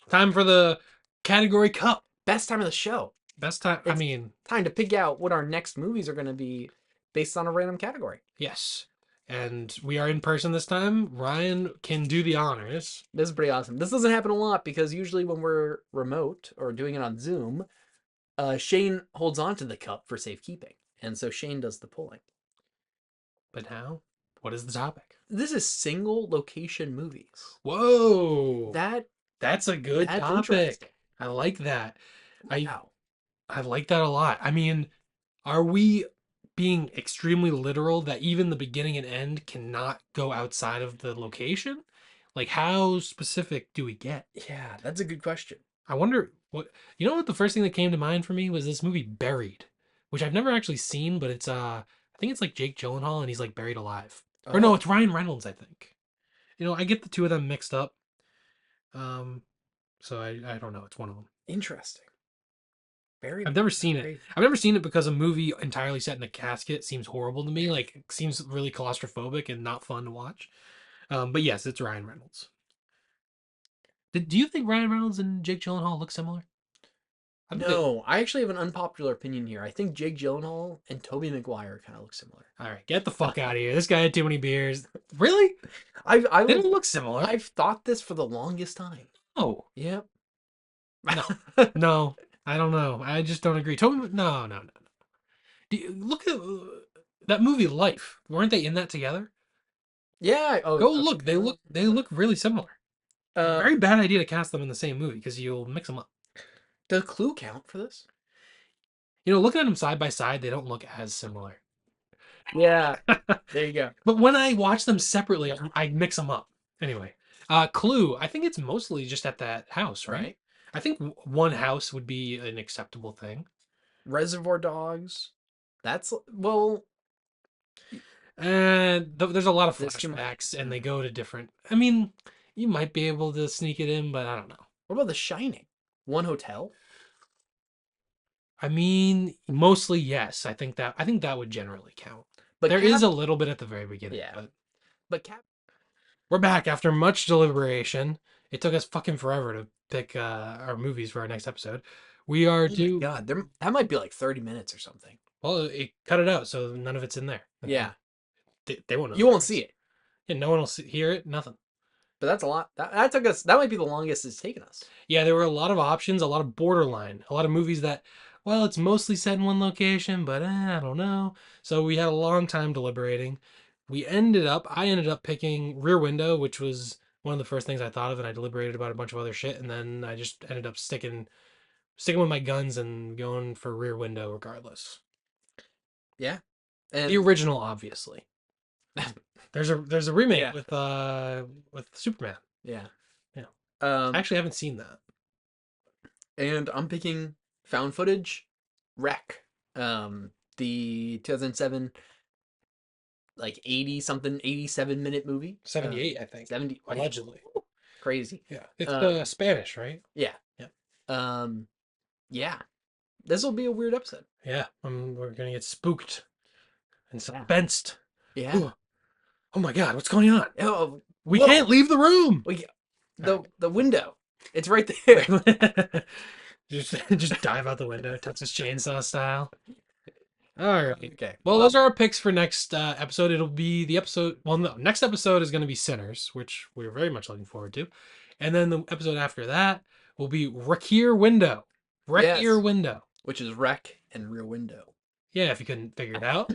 time for the category cup. Best time of the show. Best time. I It's mean, time to pick out what our next movies are going to be based on a random category. yes. And we are in person this time. Ryan can do the honors. This is pretty awesome. This doesn't happen a lot because usually when we're remote or doing it on Zoom, Shane holds on to the cup for safekeeping. And so Shane does the pulling. But now, what is the topic? This is single location movies. Whoa, That that's a good that's interesting. topic. I like that. I Wow. I like that a lot. I mean, are we being extremely literal that even the beginning and end cannot go outside of the location? Like, how specific do we get? Yeah, that's a good question. I wonder you know what the first thing that came to mind for me was this movie Buried, which I've never actually seen, but it's I think it's like Jake Gyllenhaal and he's like buried alive. Or no, Oh, it's Ryan Reynolds, I think. I get the two of them mixed up. Um, so I don't know, it's one of them. interesting. Very I've never seen it. great. I've never seen it because a movie entirely set in a casket seems horrible to me. Like, it seems really claustrophobic and not fun to watch. But yes, it's Ryan Reynolds. Do you think Ryan Reynolds and Jake Gyllenhaal look similar? I think they. No, I actually have an unpopular opinion here. I think Jake Gyllenhaal and Tobey Maguire kind of look similar. All right, get the fuck out of here. This guy had too many beers. Really? I've I They will don't look similar. I've thought this for the longest time. Oh Yep. no, no. I don't know. I just don't agree. Toby, no, no, no. Look at that movie Life. Weren't they in that together? Yeah. Oh, Go okay. look. They look really similar. Uh, Very bad idea to cast them in the same movie because you'll mix them up. does Clue count for this? Looking at them side by side, they don't look as similar. Yeah. There you go. But when I watch them separately, I mix them up. Anyway, Clue. I think it's mostly just at that house, right? Right. I think one house would be an acceptable thing. Reservoir Dogs. That's well, And there's a lot of this too much. flashbacks, and they go to different. I mean, you might be able to sneak it in, but I don't know. What about The Shining? One Hotel, I mean, mostly yes. I think that would generally count. but There is Cap. a little bit at the very beginning, Yeah, but but Cap. we're back after much deliberation. It took us fucking forever to pick our movies for our next episode. We are Oh my due. God, that might be like 30 minutes or something. Well, it cut it out, so none of it's in there. And Yeah, they won't know the you won't see difference. it, And no one will hear it. Nothing. but that's a lot. That took us. That might be the longest it's taken us. Yeah, there were a lot of options, a lot of borderline, a lot of movies that, well, it's mostly set in one location, but I don't know. So we had a long time deliberating. I ended up picking Rear Window, which was one of the first things I thought of, and I deliberated about a bunch of other shit, and then I just ended up sticking with my guns and going for Rear Window regardless. Yeah, The and original, obviously. There's a remake yeah, with Superman. yeah. Yeah, I Um, actually haven't seen that. and I'm picking found footage, Wreck. The 2007 like 80 something 87-minute movie. 78, I think, 70 allegedly. crazy. Yeah, it's Um, Spanish, right? yeah. Yeah, Um, yeah. This will be a weird episode. yeah. We're gonna get spooked and Yeah. suspensed. Yeah. Ooh, oh my god, what's going on? Oh, We whoa. can't leave the room. We All the window. It's right there. right. just dive out the window, Texas Chainsaw style. All right. Okay. Well, those Well, are our picks for next episode. It'll be the episode. Well, no, next episode is going to be Sinners, which we're very much looking forward to, and then the episode after that will be Rear Window. Rear yes. Window. Which is Wreck and Rear Window. Yeah, if you couldn't figure it out,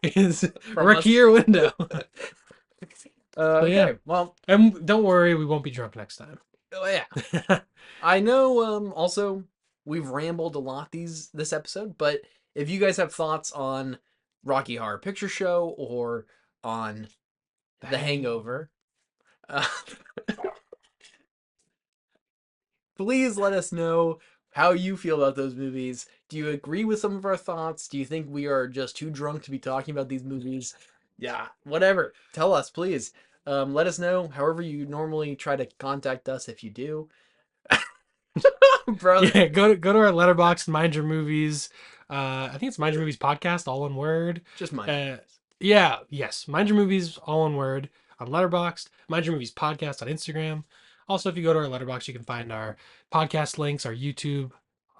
is From us. Rear Window. So yeah, Okay. Well, and don't worry, we won't be drunk next time. oh, yeah. I know also we've rambled a lot this episode, but if you guys have thoughts on Rocky Horror Picture Show or on The Hangover, uh, please let us know how you feel about those movies. Do you agree with some of our thoughts? Do you think we are just too drunk to be talking about these movies? Yeah, whatever. Tell us, please. Let us know however you normally try to contact us if you do. Brother. Yeah, go to our letterbox, Mind Your Movies. I think it's Mind Your Movies podcast, all one word. Just mind Uh, you. yeah, yes, Mind Your Movies, all one word on Letterboxd. Mind Your Movies podcast on Instagram. Also, if you go to our letterbox, you can find our podcast links, our YouTube,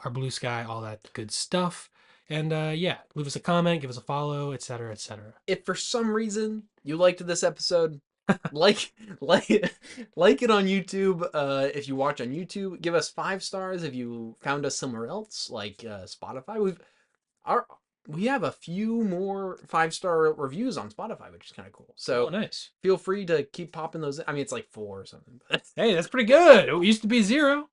our Blue Sky, all that good stuff. And yeah, leave us a comment, give us a follow, etc., etc. If for some reason you liked this episode, like like like it on YouTube. If you watch on YouTube, give us 5 stars. If you found us somewhere else, like Spotify, our we have a few more 5-star reviews on Spotify, which is kind of cool. Oh, So nice. feel free to keep popping those. I mean, it's like 4 or something. Hey, that's pretty good. It used to be 0.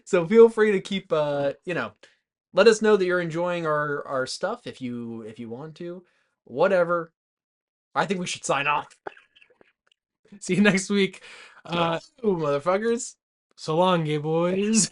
So feel free to keep let us know that you're enjoying our stuff if you want to. Whatever. I think we should sign off. See you next week. Ooh, motherfuckers. So long, gay boys.